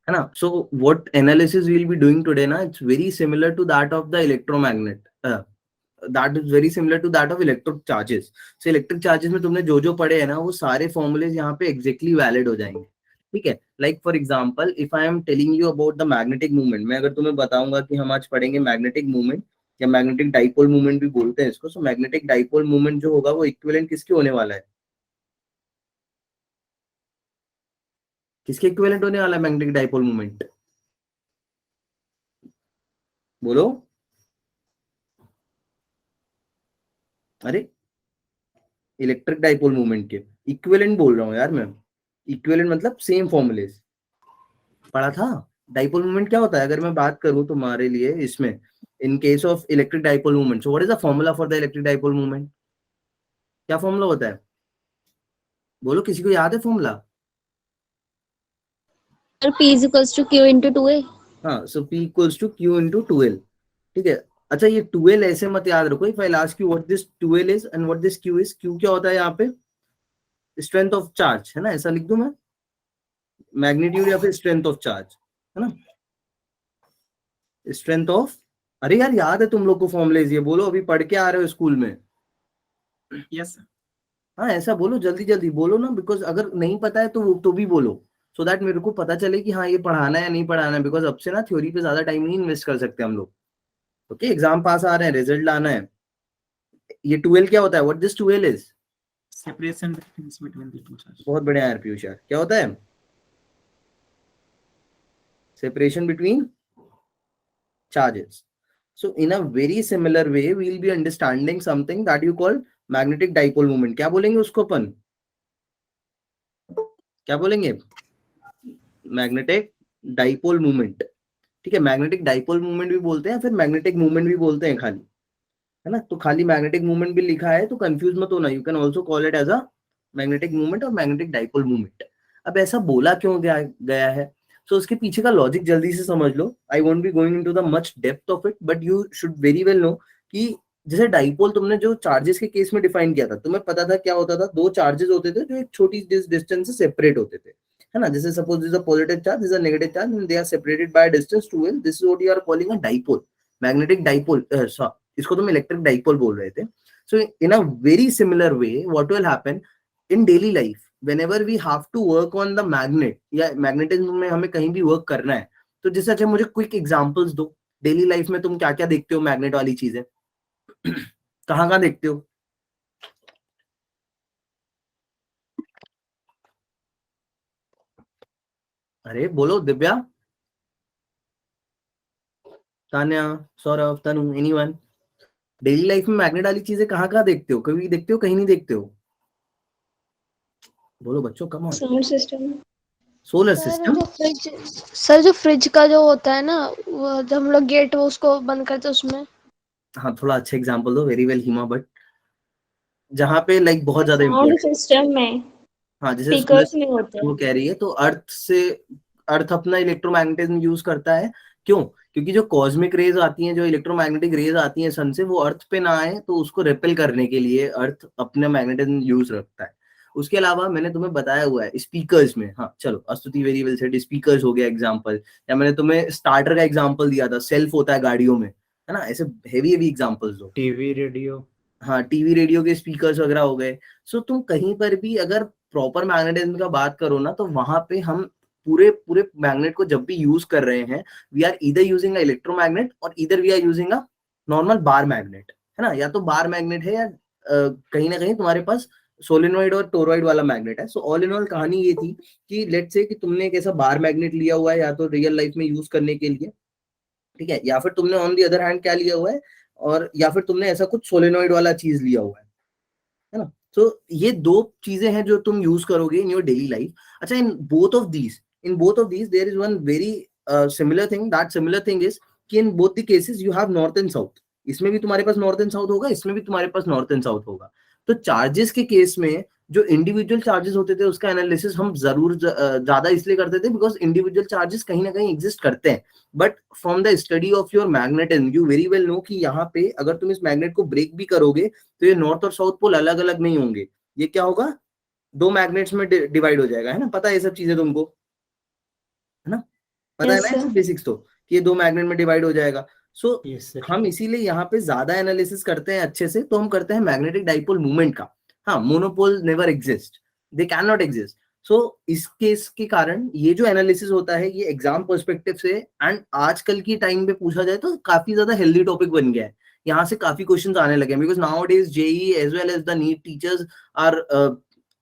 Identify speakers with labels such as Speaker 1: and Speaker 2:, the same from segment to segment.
Speaker 1: है ना. So what analysis we'll be doing today na, it's very similar to that of the electromagnet, that is very similar to that of electric charges. So electric charges में तुमने जो जो पढ़े हैं ना, वो सारे formulas यहाँ पे exactly valid हो जाएंगे. ठीक है. Like for example, if I am telling you about the magnetic movement, मैं अगर तुम्हें बताऊंगा कि हम आज पढ़ेंगे magnetic movement या magnetic dipole movement भी बोलते हैं इसको. So magnetic dipole movement जो होगा वो equivalent किसके होने वाला है? किसके equivalent होने वाला है magnetic dipole movement? बोलो. अरे इलेक्ट्रिक डाइपोल मूवमेंट के इक्विवेलेंट बोल रहा हूँ यार मैं. इक्विवेलेंट मतलब सेम फॉर्मूलेस पढ़ा था. डाइपोल मूवमेंट क्या होता है अगर मैं बात करूं तुम्हारे लिए इसमें, in case of electric dipole movement, so what is the formula for the electric dipole movement? क्या फॉर्मूला होता है? बोलो, किसी को याद है formula?
Speaker 2: P is equals to Q into 2A.
Speaker 1: हाँ, so P equals to Q into 2L. ठीक है. अच्छा, ये 2L ऐसे मत याद रखो. If I ask you what this 2L is and what this Q is, Q क्या होता है यहाँ पे? स्ट्रेंथ ऑफ चार्ज है ना, ऐसा लिख दूं मैं, मैग्नीट्यूड या फिर स्ट्रेंथ ऑफ चार्ज, है ना, स्ट्रेंथ ऑफ. अरे यार याद है तुम लोग को फॉर्मुलेज, ये बोलो, अभी पढ़ के आ रहे हो स्कूल में.
Speaker 3: Yes sir.
Speaker 1: हाँ ऐसा बोलो, जल्दी जल्दी बोलो ना, बिकॉज अगर नहीं पता है तो भी बोलो, सो दैट मेरे को पता चले कि हाँ ये पढ़ाना है या नहीं पढ़ाना है. बिकॉज अब से ना थ्योरी पे ज्यादा टाइम नहीं इन्वेस्ट कर सकते हम लोग. ओके, एग्जाम पास आ रहे हैं, रिजल्ट लाना है. ये 2L क्या होता है? What this 2L is?
Speaker 3: Separation between the to charge.
Speaker 1: बहुत बढ़िया यार पीयूष यार. क्या होता है? Separation between charges. So in a very similar way, we'll be understanding something that you call magnetic dipole moment. क्या बोलेंगे उसको अपन? क्या बोलेंगे? Magnetic dipole movement. ठीक है, मैग्नेटिक डाइपोल मूवमेंट भी बोलते हैं, फिर मैग्नेटिक मूवमेंट भी बोलते हैं खाली, है ना. तो खाली मैग्नेटिक मूवमेंट भी लिखा है तो कंफ्यूज मत होना. You can also call it as a magnetic movement और मैग्नेटिक डाइपोल मूवमेंट. अब ऐसा बोला क्यों गया है, सो उसके पीछे का लॉजिक जल्दी से समझ लो. I won't be going into the much depth of it, but you should very well know कि जैसे डाइपोल तुमने जो चार्जेस के केस में डिफाइन किया था, तुम्हें पता था क्या होता था? दो चार्जेस होते थे जो एक छोटी डिस्टेंस से सेपरेट होते थे, है ना. जैसे suppose this is a positive charge, this is a negative charge, and they are separated by distance 2L. This is what you are calling a dipole, magnetic dipole. इसको तुम इलेक्ट्रिक डाइपोल बोल रहे थे. So in a very similar way what will happen in daily life, whenever we have to work on the magnet या magnetism में हमें कहीं भी वर्क करना है, तो जैसे अच्छा मुझे क्विक एग्जांपल्स दो. डेली लाइफ में तुम क्या क्या देखते हो मैग्नेट वाली चीजें? कहाँ कहाँ देखते हो? अरे बोलो, दिव्या, तान्या, सौरभ, तनु, एनीवन. डेली लाइफ में मैग्नेट वाली चीजें कहाँ कहाँ देखते हो? कभी देखते हो, कहीं नहीं देखते हो? बोलो बच्चों, come on.
Speaker 2: Solar system.
Speaker 1: Solar system.
Speaker 2: Sir जो फ्रिज का जो होता है ना, वो जब हम लोग गेट वो उसको बंद करते हैं उसमें.
Speaker 1: हाँ, थोड़ा अच्छा एग्जांपल दो. वेरी वेल हिमा भट्ट. जहाँ पे लाइक बहुत ज्यादा
Speaker 2: साउंड
Speaker 1: इम्पोर्टेंट.
Speaker 2: सिस्टम में
Speaker 1: हाँ, जैसे सोलर
Speaker 2: स्पीकर्स में होते
Speaker 1: वो
Speaker 2: हैं.
Speaker 1: कह रही है, तो अर्थ अपना इलेक्ट्रोमैग्नेटिज्म यूज करता है. क्यों? क्योंकि जो कॉस्मिक रेज आती हैं, जो इलेक्ट्रोमैग्नेटिक रेज आती हैं सन से, वो अर्थ पे ना आए, तो उसको रिपेल करने के लिए अर्थ अपना मैग्नेटिज्म यूज रखता है. उसके अलावा मैंने तुम्हें बताया हुआ है स्पीकर्स में. हाँ चलो, अस्तुति वेरी वेल सेड, स्पीकर्स हो गया एग्जांपल. या मैंने तुम्हें स्टार्टर का एग्जांपल दिया था, सेल्फ होता है गाड़ियों में, है ना. ऐसे हेवी हेवी एग्जांपल्स दो.
Speaker 3: TV radio.
Speaker 1: हाँ, टीवी रेडियो के स्पीकर्स वगैरह हो गए. सो तुम कहीं पर भी अगर प्रॉपर मैग्नेटिज्म का बात करो ना, तो वहां पे हम पूरे पूरे मैग्नेट को जब भी यूज कर रहे हैं, वी आर इधर यूजिंग इलेक्ट्रोमैग्नेट और इधर we are using a normal bar magnet, है ना. या तो बार मैग्नेट है या कहीं ना कहीं तुम्हारे पास सोलेनोइड और टोरॉइड वाला मैग्नेट है. सो ऑल इन ऑल कहानी ये थी कि लेट्स से कि तुमने एक ऐसा बार मैग्नेट लिया हुआ है या तो रियल लाइफ में यूज करने के लिए, ठीक है, या फिर तुमने ऑन दी अदर हैंड क्या लिया हुआ है, और या फिर तुमने ऐसा कुछ सोलेनोइड वाला चीज लिया हुआ है ना. तो ये दो चीजें हैं जो तुम यूज करोगे इन योर डेली लाइफ. अच्छा, in both of these there is one very similar thing. That similar thing is कि in both the cases you have north and south. इसमें भी तुम्हारे पास नॉर्थ एंड साउथ होगा, इसमें भी तुम्हारे पास नॉर्थ एंड साउथ होगा. तो चार्जेस के केस में जो इंडिविजुअल चार्जेस होते थे उसका एनालिसिस हम जरूर ज्यादा इसलिए करते थे बिकॉज इंडिविजुअल चार्जेस कहीं ना कहीं एग्जिस्ट करते हैं. But from the study of your magnetism you very well know कि यहाँ पे अगर तुम इस मैग्नेट को ब्रेक भी करोगे तो ये नॉर्थ और साउथ पोल अलग अलग नहीं होंगे. ये क्या होगा? दो मैग्नेट्स में डिवाइड हो जाएगा, है ना. पता है ये सब चीजें तुमको, है ना. पता है
Speaker 2: Yes,
Speaker 1: ना
Speaker 2: sir.
Speaker 1: बेसिक्स तो, कि ये 2 मैग्नेट में डिवाइड हो जाएगा. सो
Speaker 3: Yes, sir.
Speaker 1: हम इसीलिए यहाँ पे ज्यादा एनालिसिस करते हैं अच्छे से, तो हम करते हैं मैग्नेटिक डाइपोल मूवमेंट का. हाँ, monopole never exist, they can not exist. So इस केस के कारण ये जो एनालिसिस होता है ये एग्जाम पर्सपेक्टिव से एंड आजकल की टाइम पे पूछा जाए तो काफी ज्यादा हेल्दी टॉपिक बन गया है. यहाँ से काफी क्वेश्चंस आने लगे हैं, because nowadays JEE as well as the NEET teachers are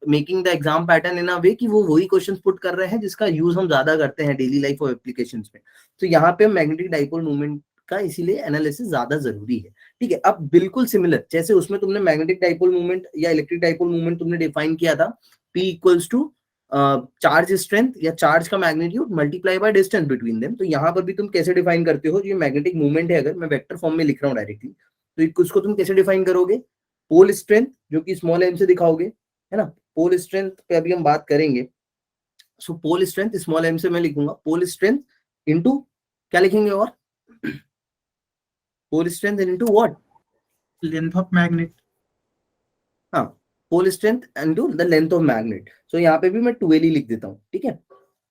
Speaker 1: making the exam pattern in a way कि वो वही क्वेश्चंस पुट कर रहे हैं जिसका यूज हम ज्यादा करते हैं डेली लाइफ और एप्लीकेशंस में. तो यहाँ पे मैग्नेटिक डाइपोल मूवमेंट का इसीलिए एनालिसिस ज्यादा जरूरी है. ठीक है, अब बिल्कुल सिमिलर जैसे उसमें तुमने मैग्नेटिक डाइपोल मूवमेंट या इलेक्ट्रिक डाइपोल मूवमेंट तुमने डिफाइन किया था, P equals to charge strength या चार्ज का magnitude multiply by distance between them. तो यहाँ पर भी तुम कैसे डिफाइन करते हो, ये मैग्नेटिक मूवमेंट है, अगर मैं वेक्टर फॉर्म में लिख रहा हूँ डायरेक्टली, तो उसको तुम कैसे डिफाइन करोगे, पोल स्ट्रेंथ जो कि स्मॉल m से दिखाओगे, है ना. पोल स्ट्रेंथ पे अभी हम बात करेंगे. सो पोल स्ट्रेंथ स्मॉल m से मैं लिखूंगा पोल स्ट्रेंथ इनटू क्या लिखेंगे, और pole strength into what,
Speaker 3: Length of magnet.
Speaker 1: हाँ, pole strength into the length of magnet. So यहाँ पे भी मैं 2L लिख देता हूँ. ठीक है,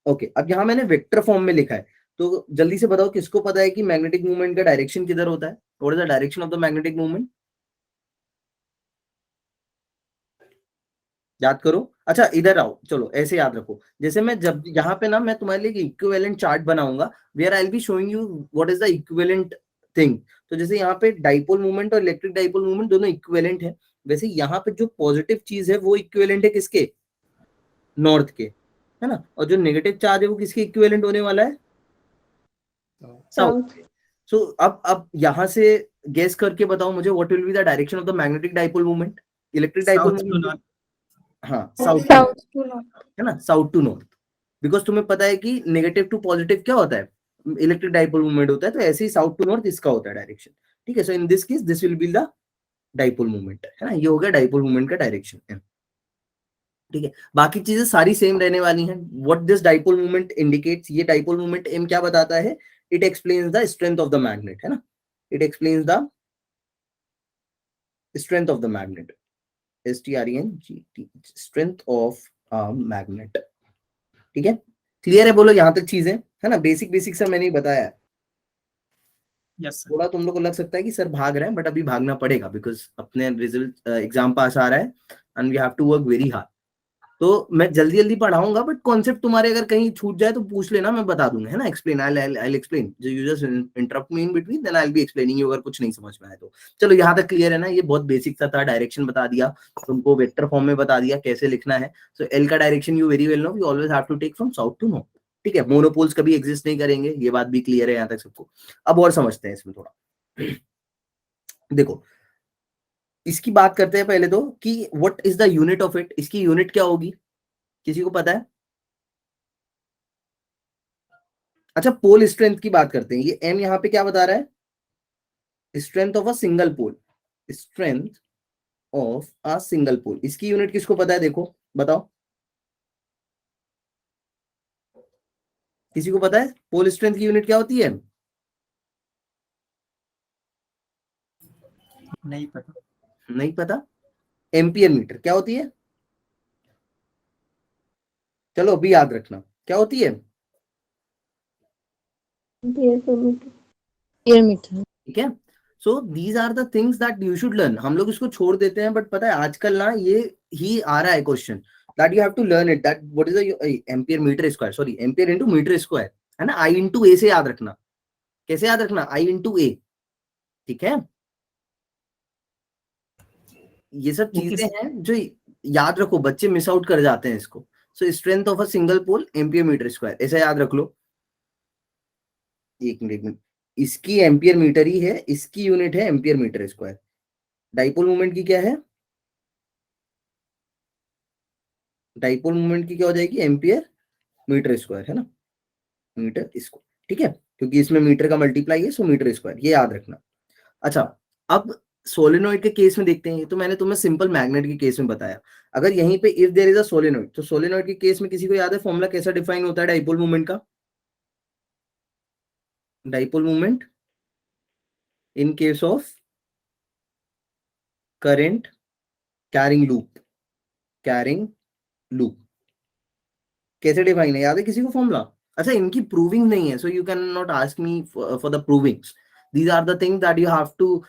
Speaker 1: ओके. अब यहाँ मैंने वेक्टर फॉर्म में लिखा है, तो जल्दी से बताओ किसको पता है कि मैग्नेटिक मूवमेंट का डायरेक्शन किधर होता है, what is the direction of the magnetic movement. याद करो. अच्छा इधर आओ, चलो ऐसे याद रखो. जैसे मैं जब यहाँ पे ना मैं तुम्हारे लिए इक्विवेलेंट चार्ट बनाऊंगा where I will be showing you what is the equivalent thing. तो जैसे यहाँ पे डाइपोल मूवमेंट और इलेक्ट्रिक डाइपोल मूवमेंट दोनों इक्विवेलेंट है, वैसे यहाँ पे जो पॉजिटिव चीज है वो इक्विवेलेंट है किसके, नॉर्थ के, है ना. और जो नेगेटिव चार्ज है वो किसके इक्विवेलेंट होने वाला है, साउथ.
Speaker 2: South.
Speaker 1: सो अब यहाँ से गेस करके बताओ मुझे what will be the direction of the magnetic dipole movement, electric dipole
Speaker 3: South to
Speaker 1: movement.
Speaker 3: north.
Speaker 1: हाँ, साउथ,
Speaker 2: South to north.
Speaker 1: है ना, साउथ टू नॉर्थ. बिकॉज तुम्हें पता है कि नेगेटिव टू पॉजिटिव क्या होता है, इलेक्ट्रिक डाइपोल मूवमेंट होता है, तो ऐसे ही साउथ टू नॉर्थ इसका होता है डायरेक्शन. ठीक है, so in this case this will be the dipole movement, है ना. ये हो गया डाइपोल मूवमेंट का डायरेक्शन. ठीक है, बाकी चीजें सारी सेम रहने वाली हैं. What this dipole movement indicates, ये डाइपोल मूवमेंट एम क्या बताता है, it explains the strength of the magnet, है ना. It explains the strength of the magnet, STRENGT, strength of magnet. ठीक है, क्लियर है, बोलो यहाँ तक चीजें, है ना. बेसिक बेसिक सर मैंने ही बताया है.
Speaker 3: Yes, sir.
Speaker 1: थोड़ा तुम लोग को लग सकता है कि सर भाग रहे हैं, बट अभी भागना पड़ेगा बिकॉज अपने रिजल्ट एग्जाम पास आ रहा है and we have to work very hard. तो मैं जल्दी जल्दी पढ़ाऊंगा, बट कॉन्सेप्ट तुम्हारे अगर कहीं छूट जाए तो पूछ लेना, मैं बता दूंगा, है ना. Explain, I explain, you just interrupt me in between, then I will be explaining you अगर कुछ नहीं समझ में आए तो. चलो यहाँ तक क्लियर है ना, ये बहुत बेसिक सा था. डायरेक्शन बता दिया तुमको, वेक्टर फॉर्म में बता दिया कैसे लिखना है. सो एल का direction you very well know, you always have to take from south to north. ठीक है, मोनोपोल्स कभी एग्जिस्ट नहीं करेंगे, ये बात भी क्लियर है यहाँ तक सबको. अब और समझते हैं इसमें थोड़ा. देखो, इसकी बात करते हैं पहले तो कि what is the unit of it, इसकी यूनिट क्या होगी, किसी को पता है. अच्छा, पोल स्ट्रेंथ की बात करते हैं. ये एम यहाँ पे क्या बता रहा है, strength of a single pole, strength of a single pole. इसकी यूनिट किसको पता है, देखो बताओ, किसी को पता है पोल स्ट्रेंथ की यूनिट क्या होती है,
Speaker 3: नहीं पता.
Speaker 1: नहीं पता. एम्पियर मीटर क्या होती है, चलो अभी याद रखना क्या होती है.
Speaker 2: Ampere meter.
Speaker 1: ठीक है, so these are the things that you should learn. हम लोग इसको छोड़ देते हैं, बट पता है आजकल ना ये ही आ रहा है question, that you have to learn it, that what is the ampere metre square, sorry ampere into metre square, है ना. आई इनटू ए से याद रखना. कैसे याद रखना, आई इनटू ए. ठीक है, ये सब
Speaker 3: वो किस
Speaker 1: चीजें हैं जो याद रखो, बच्चे मिस आउट कर जाते हैं इसको. So strength of a single pole ampere metre square, ऐसा याद रख लो. एक मिनट एक मिनट, इसकी एम्पियर मीटर ही है, इसकी यूनिट है ampere metre square. Dipole movement की क्या है, डाइपोल मूवमेंट की क्या हो जाएगी, एम्पियर मीटर स्क्वायर, है ना, मीटर स्क्वायर. ठीक है, क्योंकि इसमें मीटर का मल्टीप्लाई है, सो मीटर स्क्वायर, ये याद रखना. अच्छा, अब सोलेनोइड के केस में देखते हैं. तो मैंने तुम्हें सिंपल मैग्नेट के केस में बताया. अगर यहीं पे if there is a solenoid, तो सोलेनोइड के केस में किसी को याद है फॉर्मूला कैसा डिफाइन होता है डाइपोल मूवमेंट का, dipole movement in case of current carrying loop, carrying loop कैसे डिफाइन है, याद है किसी को फॉर्मूला. अच्छा, इनकी प्रूविंग नहीं है, so you can not ask me for the provings. These are the things that you have to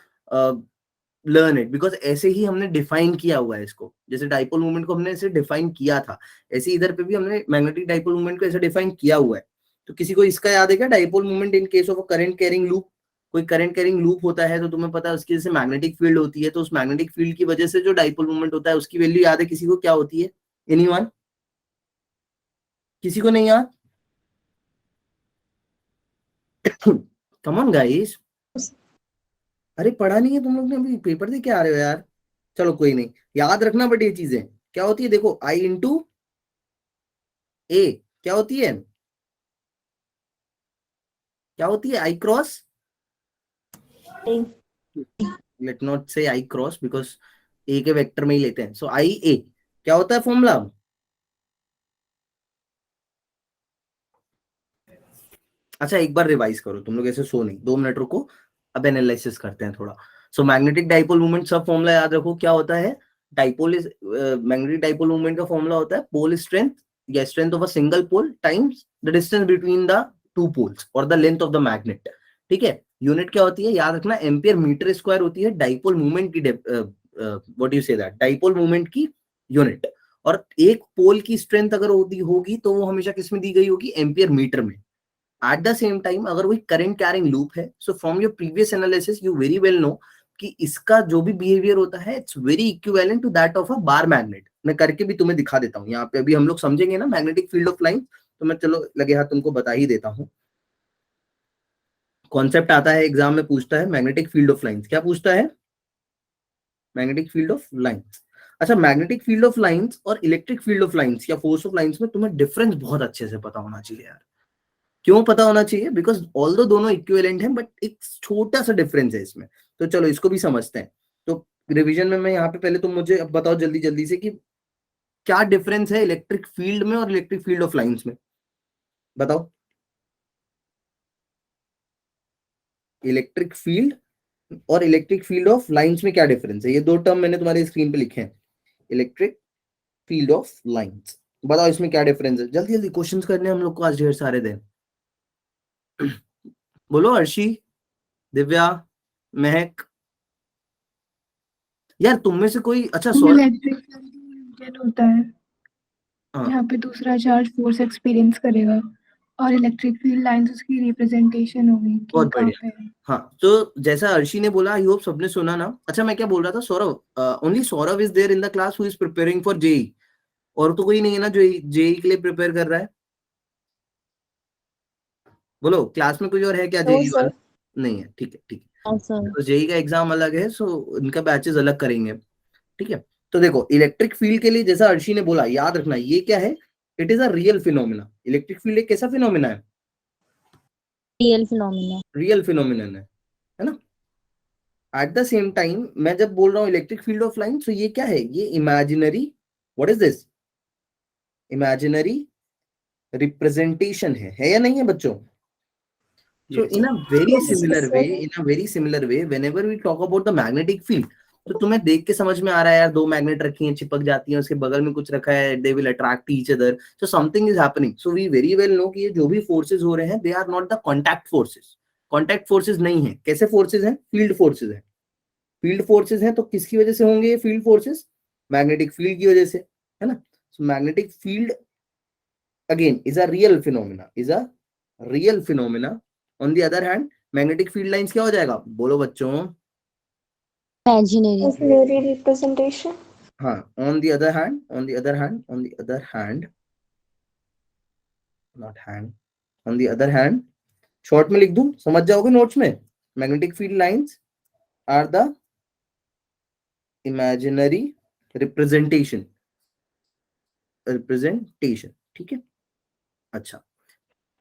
Speaker 1: learn it, because ऐसे ही हमने डिफाइन किया हुआ है इसको. जैसे डाइपोल मूवमेंट को हमने ऐसे डिफाइन किया था, ऐसे इधर पे भी हमने मैग्नेटिक डाइपोल मूवमेंट को ऐसे डिफाइन किया हुआ है. तो किसी को इसका याद है क्या? Dipole movement in case of a current carrying loop. कोई करंट कैरिंग लूप होता है तो तुम्हें पता है उसकी जैसे मैग्नेटिक फील्ड होती है, तो उस मैग्नेटिक फील्ड की वजह से जो डाइपोल मूवमेंट होता है उसकी वैल्यू याद है किसी को? क्या होती है? एनीवन? किसी को नहीं याद? Come on guys. अरे पढ़ा नहीं है तुम लोग ने? अभी पेपर दे के आ रहे हो यार. चलो कोई नहीं, याद रखना बट ये चीजें क्या होती है. देखो आई इंटू ए क्या होती है? क्या होती है? आई क्रॉस. लेट नॉट से आई क्रॉस बिकॉज ए के वेक्टर में ही लेते हैं. सो आई ए क्या होता है फॉर्मूला? अच्छा एक बार रिवाइज करो तुम लोग, ऐसे सो नहीं. 2 मिनट रुको, अब एनालिसिस करते हैं थोड़ा. सो मैग्नेटिक डाइपोल मूवमेंट सब फॉर्मूला याद रखो. क्या होता है? Dipole is magnetic dipole movement का फॉर्मूला होता है पोल स्ट्रेंथ या strength of a single pole times the distance between the two poles और the length of the magnet. ठीक है. यूनिट क्या होती है याद रखना? एम्पियर मीटर स्क्वायर होती है डाइपोल मूवमेंट की what you say that dipole movement की यूनिट. और एक पोल की स्ट्रेंथ अगर होगी तो वो हमेशा किस में दी गई होगी? एम्पियर मीटर में. एट द सेम टाइम अगर वही करंट कैरिंग लूप है, so from your previous analysis you very well know कि इसका जो भी बिहेवियर होता है it's very equivalent to that of a bar magnet. मैं करके भी तुम्हें दिखा देता हूँ यहाँ पे. अभी हम लोग समझेंगे ना मैग्नेटिक फील्ड ऑफ लाइन, तो मैं चलो लगे हाथ तुमको बता ही देता हूँ. कॉन्सेप्ट आता है एग्जाम में, पूछता है मैग्नेटिक फील्ड ऑफ लाइंस. क्या पूछता है? Magnetic field of lines. अच्छा, मैग्नेटिक फील्ड ऑफ लाइंस और इलेक्ट्रिक फील्ड ऑफ लाइंस या फोर्स ऑफ लाइंस में तुम्हें डिफरेंस बहुत अच्छे से पता होना चाहिए यार. क्यों पता होना चाहिए? बिकॉज ऑल दो दोनों इक्विवेलेंट हैं बट एक छोटा सा डिफरेंस है इसमें. तो चलो इसको भी समझते हैं. तो रिवीजन में मैं यहाँ पे पहले तुम मुझे अब बताओ जल्दी जल्दी से कि क्या डिफरेंस है इलेक्ट्रिक फील्ड में और इलेक्ट्रिक फील्ड ऑफ लाइंस में. बताओ. इलेक्ट्रिक फील्ड और इलेक्ट्रिक फील्ड ऑफ लाइंस में क्या डिफरेंस है? ये दो टर्म मैंने तुम्हारे स्क्रीन पे लिखे हैं. इलेक्ट्रिक फील्ड ऑफ लाइंस, बताओ इसमें क्या डिफरेंस है? जल्दी जल्दी क्वेश्चंस करने हम लोग को आज ढेर सारे दिन. बोलो अर्शी, दिव्या, महक. यार तुम में से कोई अच्छा
Speaker 4: इलेक्ट्रिक फील्ड होता है,
Speaker 1: हाँ
Speaker 4: यहाँ पे दूसरा चार्ज फोर्स एक्सपीरियंस करेगा और इलेक्ट्रिक फील्ड लाइंस उसकी रिप्रेजेंटेशन होगी कि
Speaker 1: बहुत
Speaker 4: कहाँ
Speaker 1: बढ़िया.
Speaker 4: पे है.
Speaker 1: हाँ तो जैसा अर्शी ने बोला, आई होप सबने सुना ना. अच्छा मैं क्या बोल रहा था, Saurabh, only Saurabh is there in the class who is preparing for JEE. और तो कोई नहीं है ना जो जेई के लिए प्रिपेयर कर रहा है? बोलो क्लास में कोई और है क्या जेई वाला? नहीं है. ठीक है ठीक है. तो जेई का एग्जाम अलग है, सो इनका बैचेस अलग करेंगे. ठीक है. तो देखो इलेक्ट्रिक फील्ड के लिए जैसा अर्शी ने बोला, याद रखना ये क्या है? It is a real phenomena. Electric field एक कैसा फिनोमिना है? रियल फिनोमिनन है ना. एट द सेम टाइम मैं जब बोल रहा हूँ इलेक्ट्रिक फील्ड ऑफ लाइन, तो ये क्या है? ये imaginary, what is this? Imaginary representation है या नहीं है बच्चों? So in a very similar way, whenever we talk about the magnetic field, तो तुम्हें देख के समझ में आ रहा है यार, दो मैग्नेट रखी हैं, चिपक जाती हैं, उसके बगल में कुछ रखा है, they will attract each other, so something is happening. So we very well know कि ये जो भी forces हो रहे हैं, they are not the contact forces. Contact forces नहीं है. कैसे forces हैं? Field forces हैं. Field forces हैं तो किसकी वजह से होंगे ये field forces? Magnetic field की वजह से, है ना. So magnetic field again is a real phenomena. On the other hand, magnetic field lines क्या हो जाएगा? बोलो बच्चों.
Speaker 2: imaginary representation.
Speaker 1: हाँ. on the other hand, not hand, on the other hand, short में लिख दूं, समझ जाओगे नोट्स में. Magnetic field lines are the imaginary representation. ठीक है. अच्छा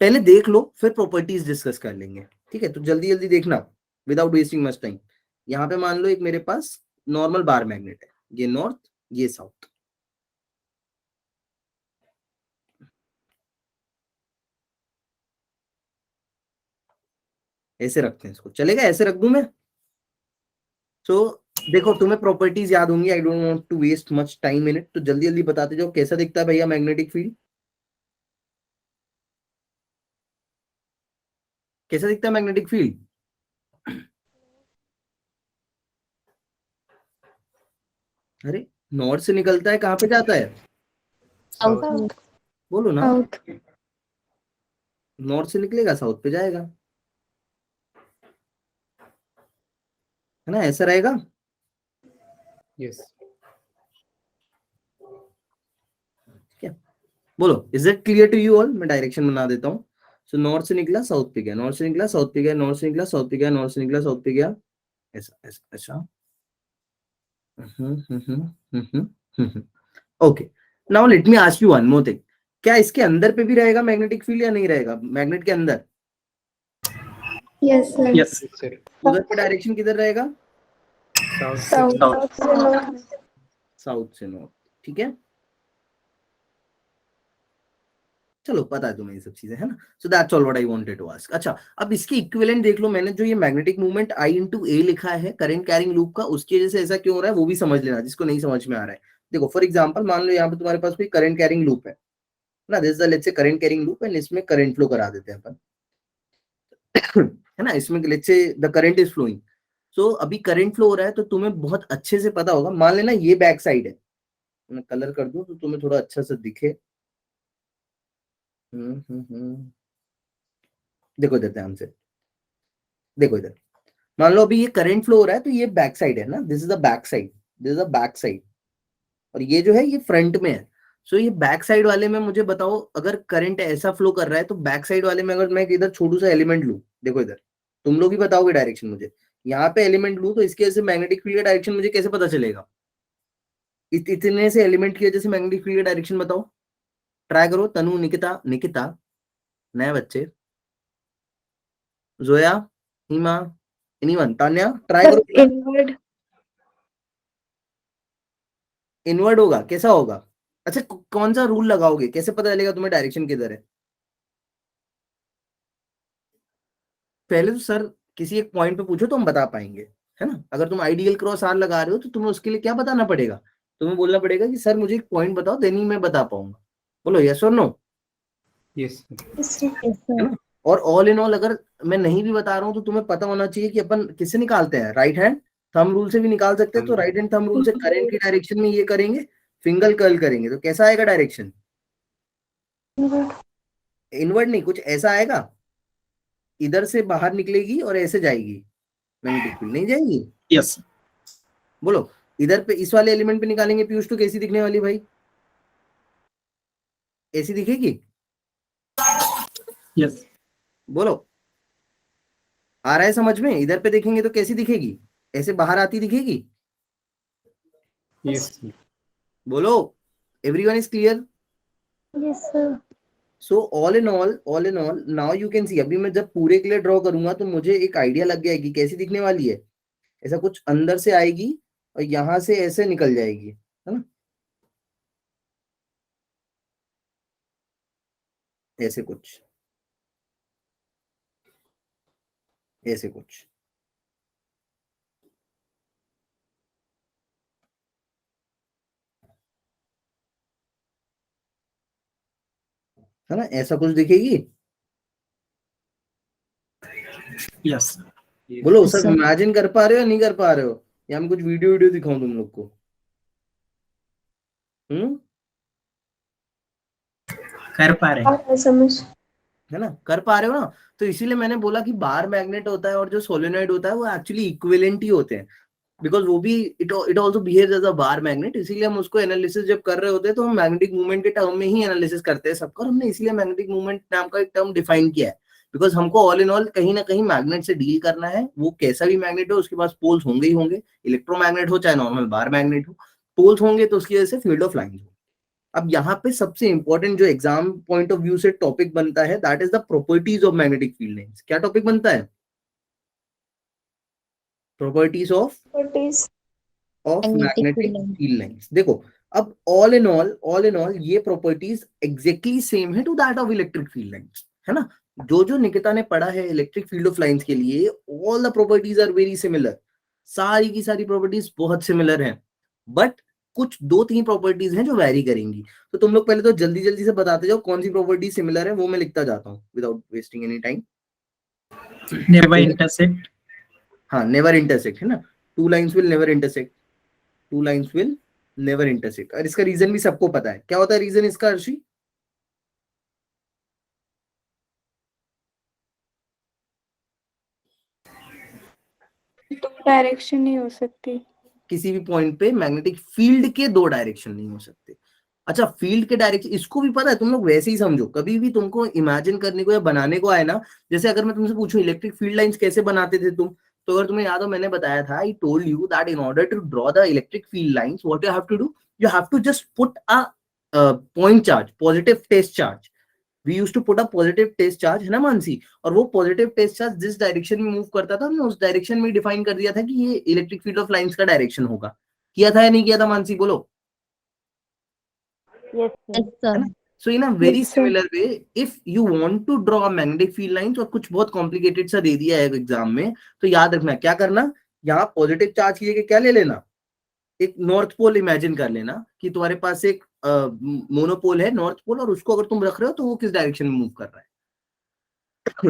Speaker 1: पहले देख लो, फिर प्रॉपर्टीज डिस्कस कर लेंगे. ठीक है. तो जल्दी जल्दी देखना विदाउट वेस्टिंग मच टाइम. यहाँ पे मान लो एक मेरे पास नॉर्मल बार मैग्नेट है, ये नॉर्थ ये साउथ. ऐसे रखते हैं इसको, चलेगा? ऐसे रख दूं मैं? तो देखो तुम्हें प्रॉपर्टीज याद होंगी. I don't want to waste much time in it. तो जल्दी जल्दी बताते जाओ कैसा दिखता है भैया मैग्नेटिक फील्ड. कैसा दिखता है मैग्नेटिक फील्ड? अरे नॉर्थ से निकलता है, कहाँ पे जाता है?
Speaker 2: साउथ।
Speaker 1: बोलो ना,
Speaker 4: साउथ।
Speaker 1: नॉर्थ से निकलेगा साउथ पे जाएगा, है ना, ऐसा रहेगा।
Speaker 5: Yes.
Speaker 1: क्या बोलो, is it clear to you all? मैं डायरेक्शन बना देता हूँ। सो नॉर्थ से निकला साउथ पे गया, नॉर्थ से निकला साउथ पे गया, नॉर्थ से निकला साउथ पे गया, नॉर्थ से निकला साउथ पे गया, ऐसा ऐसा ऐसा। Okay, now let me ask you one more thing, क्या इसके अंदर पे भी रहेगा मैग्नेटिक फील्ड या नहीं रहेगा? मैग्नेट के अंदर
Speaker 4: yes sir.
Speaker 3: Yes.
Speaker 5: Yes, sir.
Speaker 1: उधर पे डायरेक्शन किधर रहेगा?
Speaker 5: South.
Speaker 4: साउथ।
Speaker 3: South.
Speaker 1: साउथ से नॉर्थ, ठीक है। चलो पता है तुम्हें ये सब चीजें, है ना। So that's all what I wanted to ask. अच्छा, अब इसके इक्विवेलेंट देख लो, मैंने जो ये मैग्नेटिक मूवमेंट I × A लिखा है करंट कैरिंग लूप का, उसकी वजह से ऐसा क्यों हो रहा है वो भी समझ लेना, जिसको नहीं समझ में आ रहा है। देखो फॉर एग्जांपल, मान लो यहाँ पे तुम्हारे पास कोई करंट कैरिंग लूप है ना, this is let's say current carrying loop, and इसमें करंट फ्लो करा देते हैं अपन, है ना। इसमें let's say the current is flowing. So अभी करंट फ्लो हो रहा है, तो तुम्हें बहुत अच्छे से पता होगा, मान लेना ये बैक साइड है, मैं कलर कर दूं तो तुम्हें थोड़ा अच्छा से दिखे। देखो इधर ध्यान से, देखो इधर, मान लो अभी ये करंट फ्लो हो रहा है, तो ये बैक साइड है ना, this is the back side, this is the back side, और ये जो है ये फ्रंट में है। सो ये बैक साइड वाले में मुझे बताओ, अगर करंट ऐसा फ्लो कर रहा है, तो बैक साइड वाले में अगर मैं इधर छोटू सा एलिमेंट लूं, देखो इधर, तुम लोग भी बताओगे डायरेक्शन मुझे, यहाँ पे एलिमेंट लूं तो इसके वजह से मैग्नेटिक फील्ड का डायरेक्शन मुझे कैसे पता चलेगा? इतने से एलिमेंट की वजह से मैग्नेटिक फील्ड का डायरेक्शन बताओ, ट्राई करो। तनु, निकिता, निकिता, नए बच्चे, जोया, हिमा, एनीवन, तान्या, ट्राई करो।
Speaker 4: इनवर्ड।
Speaker 1: इनवर्ड होगा, कैसा होगा? अच्छा, कौन सा रूल लगाओगे, कैसे पता चलेगा तुम्हें डायरेक्शन किधर है? पहले तो सर किसी एक पॉइंट पे पूछो तो हम बता पाएंगे, है ना। अगर तुम आइडियल क्रॉस आर लगा रहे हो तो तुम्हें उसके लिए क्या बताना पड़ेगा? तुम्हें बोलना पड़ेगा कि सर मुझे एक पॉइंट बताओ, देन ही मैं बता पाऊंगा। बोलो यस और नो,
Speaker 5: Yes, sir.
Speaker 1: है ना। और ऑल इन ऑल अगर मैं नहीं भी बता रहा हूँ तो तुम्हें पता होना चाहिए कि अपन किससे निकालते हैं, राइट हैंड थंब रूल से भी निकाल सकते हैं। तो राइट हैंड थंब रूल से करंट की डायरेक्शन में ये करेंगे, फिंगर कर्ल करेंगे, तो कैसा आएगा डायरेक्शन? इनवर्ड नहीं, कुछ ऐसा आएगा, इधर से बाहर निकलेगी और ऐसे जाएगी, मैग्नेटिक फील्ड नहीं जाएगी।
Speaker 3: Yes.
Speaker 1: बोलो, इधर पे इस वाले एलिमेंट पे निकालेंगे पीयूष, तो कैसी दिखने वाली भाई? ऐसी दिखेगी?
Speaker 3: Yes.
Speaker 1: बोलो, आ रहा है समझ में? इधर पे देखेंगे तो कैसी दिखेगी? ऐसे बाहर आती दिखेगी?
Speaker 5: Yes, sir.
Speaker 1: बोलो, everyone is clear?
Speaker 2: Yes sir.
Speaker 1: So all in all now you can see, अभी मैं जब पूरे के लिए ड्रॉ करूंगा तो मुझे एक आइडिया लग गया कि कैसी दिखने वाली है। ऐसा कुछ अंदर से आएगी और यहां से ऐसे निकल जाएगी, है ना, ऐसे कुछ, ऐसे कुछ, है ना, ऐसा कुछ दिखेगी।
Speaker 3: Yes.
Speaker 1: बोलो
Speaker 2: Yes,
Speaker 1: सब
Speaker 2: sir.
Speaker 1: इमेजिन कर पा रहे हो, नहीं कर पा रहे हो, या हम कुछ वीडियो दिखाऊं तुम लोग को?
Speaker 3: कर पा रहे हैं.
Speaker 2: समझ।
Speaker 1: है ना, कर पा रहे हो ना। तो इसीलिए मैंने बोला कि बार मैग्नेट होता है और जो सोलेनॉइड होता है वो एक्चुअली इक्विवेलेंट ही होते हैं, बिकॉज वो भी it also behaves as a bar magnet. इसीलिए हम उसको एनालिसिस जब कर रहे होते हैं तो हम मैग्नेटिक मूवमेंट के टर्म में ही एनालिसिस करते हैं सबका, और हमने इसलिए मैग्नेटिक मूवमेंट नाम का एक टर्म डिफाइन किया है, बिकॉज हमको ऑल इन ऑल कहीं ना कहीं मैग्नेट से डील करना है। वो कैसा भी मैग्नेट हो उसके पास पोल्स होंगे ही होंगे, इलेक्ट्रोमैग्नेट हो चाहे नॉर्मल बार मैग्नेट हो, पोल्स होंगे तो उसकी वजह से फील्ड ऑफ लाइंस हो। अब यहाँ पे सबसे इंपॉर्टेंट जो एग्जाम पॉइंट ऑफ व्यू से टॉपिक बनता है, that is the properties of magnetic field lines. क्या टॉपिक बनता है? Properties of
Speaker 2: Magnetic
Speaker 1: magnetic
Speaker 2: field line.
Speaker 1: Field lines. देखो, अब ऑल इन ऑल ये प्रॉपर्टीज एग्जैक्टली सेम है to that of electric field lines, है ना। जो जो निकिता ने पढ़ा है इलेक्ट्रिक फील्ड ऑफ लाइंस के लिए, all the properties are very similar, सारी की सारी प्रॉपर्टीज बहुत सिमिलर हैं, बट कुछ 2-3 प्रॉपर्टीज हैं जो वैरी करेंगी। तो तुम लोग पहले तो जल्दी जल्दी से बताते जाओ कौन सी प्रॉपर्टी सिमिलर है, वो मैं लिखता जाता हूँ without wasting any time.
Speaker 3: never intersect.
Speaker 1: हाँ, नेवर इंटरसेक्ट है ना, two lines will never intersect, two lines will never intersect. और इसका रीजन भी सबको पता है, क्या होता है रीजन इसका अर्शी?
Speaker 4: दो डायरेक्शन नहीं हो सकती।
Speaker 1: किसी भी पॉइंट पे मैग्नेटिक फील्ड के दो डायरेक्शन नहीं हो सकते। अच्छा, फील्ड के डायरेक्शन इसको भी पता है, तुम लोग वैसे ही समझो, कभी भी तुमको इमेजिन करने को या बनाने को आए ना, जैसे अगर मैं तुमसे पूछूं इलेक्ट्रिक फील्ड लाइंस कैसे बनाते थे तुम, तो अगर तुम्हें याद हो मैंने बताया था, I told you that in order to draw the electric field lines what you have to do, you have to just put a point charge, positive test charge. We used to put a positive test charge, है ना मानसी? और वो positive test charge जिस direction में move करता था, हमने उस डायरेक्शन में डिफाइन कर दिया था कि ये इलेक्ट्रिक फील्ड ऑफ लाइंस का डायरेक्शन होगा। किया था या नहीं किया था मानसी, बोलो?
Speaker 6: Yes,
Speaker 2: Yes, sir.
Speaker 1: है ना? So in a very
Speaker 4: Yes, sir.
Speaker 1: similar way, if you want to draw magnetic field lines, और कुछ बहुत कॉम्प्लिकेटेड सा दे दिया है एग्जाम में, तो याद रखना क्या करना, यहाँ पॉजिटिव चार्ज की जगह क्या ले लेना, एक नॉर्थ पोल इमेजिन कर लेना कि तुम्हारे पास एक मोनोपोल है नॉर्थ पोल, और उसको अगर तुम रख रहे हो तो वो किस डायरेक्शन में मूव कर रहा है।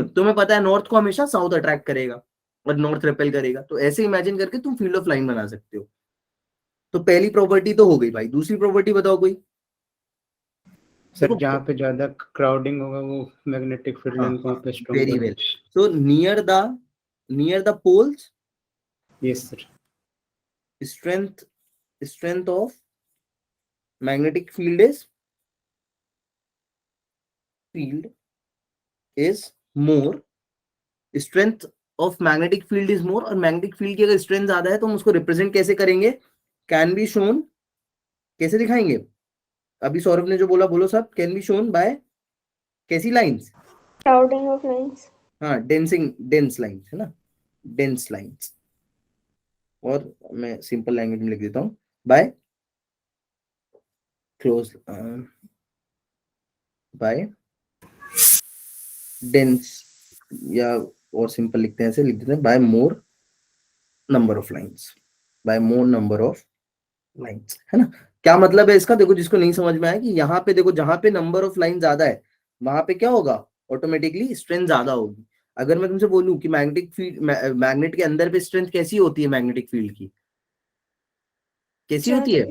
Speaker 1: तुम्हें पता है नॉर्थ को हमेशा साउथ अट्रैक्ट करेगा और नॉर्थ रिपेल करेगा, तो ऐसे इमेजिन करके तुम फील्ड ऑफ लाइन बना सकते हो। तो पहली प्रॉपर्टी तो हो गई भाई, दूसरी प्रॉपर्टी बताओ कोई।
Speaker 5: सर जहाँ पे ज्यादा क्राउडिंग होगा वो मैग्नेटिक फील्ड लाइन वहाँ पे strong
Speaker 1: very well, so near the poles,
Speaker 5: yes sir,
Speaker 1: strength of magnetic field is more, strength of magnetic field is more, और मैग्नेटिक फील्ड की अगर स्ट्रेंथ ज्यादा है तो हम उसको रिप्रेजेंट कैसे करेंगे, कैन बी शोन, कैसे दिखाएंगे? अभी सौरभ ने जो बोला, बोलो सब, कैन बी शोन बाय कैसी लाइंस?
Speaker 6: crowding of lines.
Speaker 1: हाँ, डेंस लाइंस है ना, डेंस लाइंस, और मैं सिंपल लैंग्वेज में लिख देता हूँ, बाय क्लोज, बाय डेंस, या और सिंपल लिखते हैं, ऐसे लिख देते हैं, by more number of lines, by more number of lines, है ना? क्या मतलब है इसका? देखो, जिसको नहीं समझ में आया कि यहाँ पे देखो, जहां पे नंबर ऑफ लाइन ज्यादा है वहां पे क्या होगा, ऑटोमेटिकली स्ट्रेंथ ज्यादा होगी। अगर मैं तुमसे बोलूं कि मैग्नेटिक फील्ड, मैग्नेट के अंदर पे स्ट्रेंथ कैसी होती है, मैग्नेटिक फील्ड की कैसी होती है?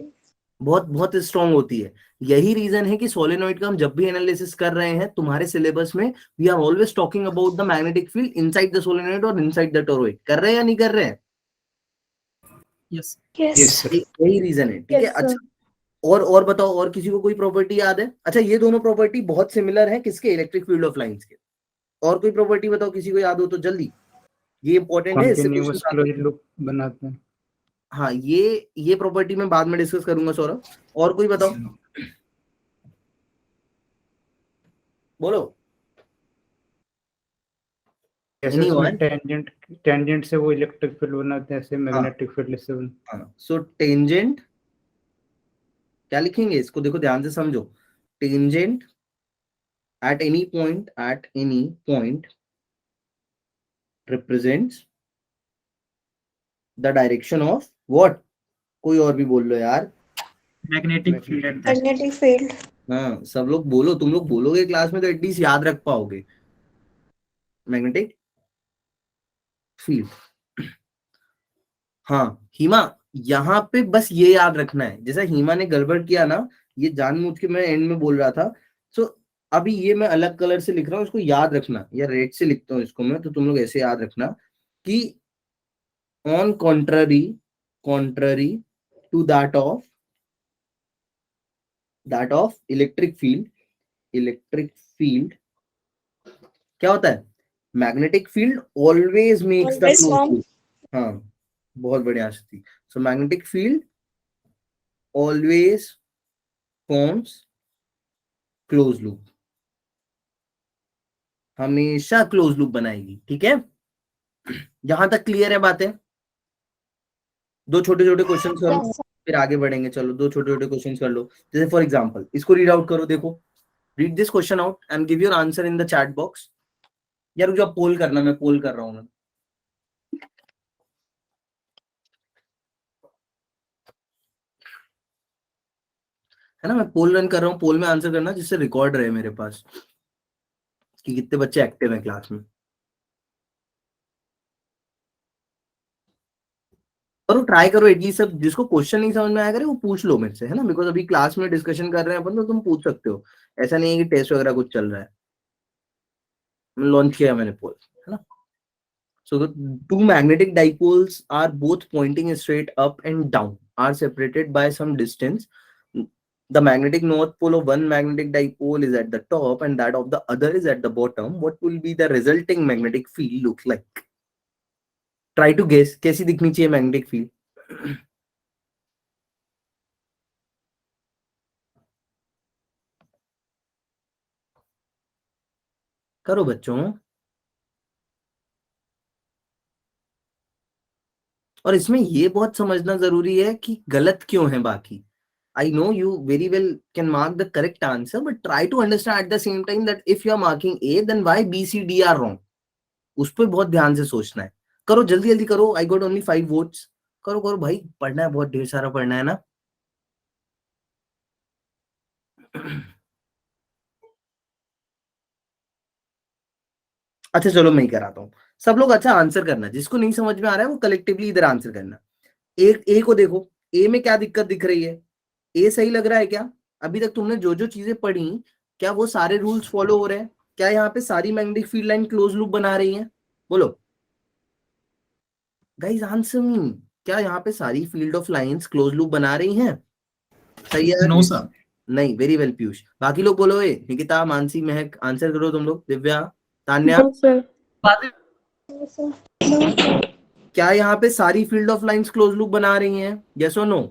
Speaker 1: बहुत बहुत स्ट्रांग होती है। यही रीजन है कि सोलेनॉइड का हम जब भी एनालिसिस कर रहे हैं तुम्हारे सिलेबस में, we are always talking about the magnetic field inside the solenoid और इनसाइड द टोरॉइड। कर रहे हैं या नहीं कर रहे हैं?
Speaker 3: Yes.
Speaker 5: Yes
Speaker 2: Yes.
Speaker 5: सर,
Speaker 1: यही रीजन है, ठीक है।
Speaker 2: Yes, sir.
Speaker 1: अच्छा, और बताओ, और किसी को कोई प्रॉपर्टी याद है? अच्छा, ये दोनों प्रॉपर्टी बहुत सिमिलर है किसके, इलेक्ट्रिक फील्ड ऑफ लाइंस के। और कोई प्रॉपर्टी बताओ, किसी को याद हो तो जल्दी, ये इंपॉर्टेंट है, इससे
Speaker 5: कंटिन्यूअस
Speaker 1: क्वेश्चन।
Speaker 5: क्लोज्ड लूप बनाते हैं।
Speaker 1: हाँ, ये प्रॉपर्टी मैं बाद में डिस्कस करूंगा सौरभ। और कोई बताओ, बोलो।
Speaker 5: जैसे
Speaker 1: Anyone?
Speaker 5: उसमें टेंजेंट से वो इलेक्ट्रिक फील्ड बनाते हैं, ऐसे मैग्नेटिक फील्ड से
Speaker 1: सो टेंजेंट क्या लिखेंगे इसको, देखो ध्यान से समझो, tangent at any point represents the direction of what? कोई और भी बोल लो यार।
Speaker 3: Magnetic field at that.
Speaker 6: Magnetic field.
Speaker 1: हाँ, सब लोग बोलो, तुम लोग बोलोगे क्लास में तो एटलीस्ट याद रख पाओगे, मैग्नेटिक फील्ड। हाँ हिमा, यहाँ पे बस ये याद रखना है, जैसा हिमा ने गड़बड़ किया ना, ये जानबूझ के मैं एंड में बोल रहा था। सो अभी ये मैं अलग कलर से लिख रहा हूँ, इसको याद रखना, या रेड से लिखता हूँ इसको मैं, तो तुम लोग ऐसे याद रखना कि on contrary to that of electric field क्या होता है, magnetic field always makes the
Speaker 6: Always
Speaker 1: close
Speaker 6: form.
Speaker 1: Loop. हाँ, बहुत बढ़िया Ashuti. So magnetic field always forms close loop, हमेशा क्लोज लूप बनाएगी, ठीक है। यहां तक क्लियर है बातें? दो छोटे छोटे क्वेश्चन कर लो,
Speaker 2: Yes, sir.
Speaker 1: फिर आगे बढ़ेंगे। चलो, दो छोटे छोटे क्वेश्चन कर लो। जैसे फॉर एग्जांपल इसको रीड आउट करो, देखो, read this question out and give your answer in the chat box. यार जो पोल करना, मैं पोल कर रहा हूँ, है ना, मैं पोल रन कर रहा हूँ, पोल में आंसर करना जिससे रिकॉर्ड रहे मेरे पास कि कितने बच्चे एक्टिव हैं क्लास में। करो, ट्राई करो एटलीस्ट। सब जिसको क्वेश्चन नहीं समझ में आया करे वो पूछ लो मेरे से, है ना, बिकॉज अभी क्लास में डिस्कशन कर रहे हैं अपन, तो तुम पूछ सकते हो, ऐसा नहीं है कि टेस्ट वगैरह कुछ चल रहा है। लॉन्च किया मैंने पोल, है ना। So the two magnetic dipoles are both pointing straight up and down, are separated by some distance. The magnetic north pole of one magnetic dipole is at the top and that of the other is at the bottom. What will be the resulting magnetic field look like? Try to guess. कैसी दिखनी चाहिए magnetic field? करो बच्चों। और इसमें ये बहुत समझना जरूरी है कि गलत क्यों है बाकी। I know you very well can mark the correct answer, but try to understand at the same time that if you are marking A, then why B, C, D are wrong. उस पर बहुत ध्यान से सोचना है। करो जल्दी जल्दी करो। I got only 5 votes. करो करो भाई, पढ़ना है, बहुत ढेर सारा पढ़ना है ना। अच्छा चलो मैं ही कराता हूँ। सब लोग अच्छा आंसर करना, जिसको नहीं समझ में आ रहा है वो कलेक्टिवली इधर आंसर करना। एक ए को देखो, ए में क्या दिक्कत दिख रही है? ए सही लग रहा है क्या? अभी तक तुमने जो जो चीजें पढ़ी, क्या वो सारे रूल्स फॉलो हो रहे हैं? क्या यहाँ पे सारी magnetic field line close loop बना रही हैं? बोलो गाइस, आंसर मी। क्या यहाँ पे सारी field of lines close loop बना रही हैं? सही है?
Speaker 3: No sir.
Speaker 1: नहीं, वेरी वेल पीयूष। बाकी लोग बोलो, ए निकिता, मानसी, महक, आंसर करो तुम लोग। Divya, Tanya,
Speaker 4: No, sir.
Speaker 6: No, sir. No, sir.
Speaker 1: क्या यहाँ पे सारी field of lines close loop बना रही हैं? यस और नो?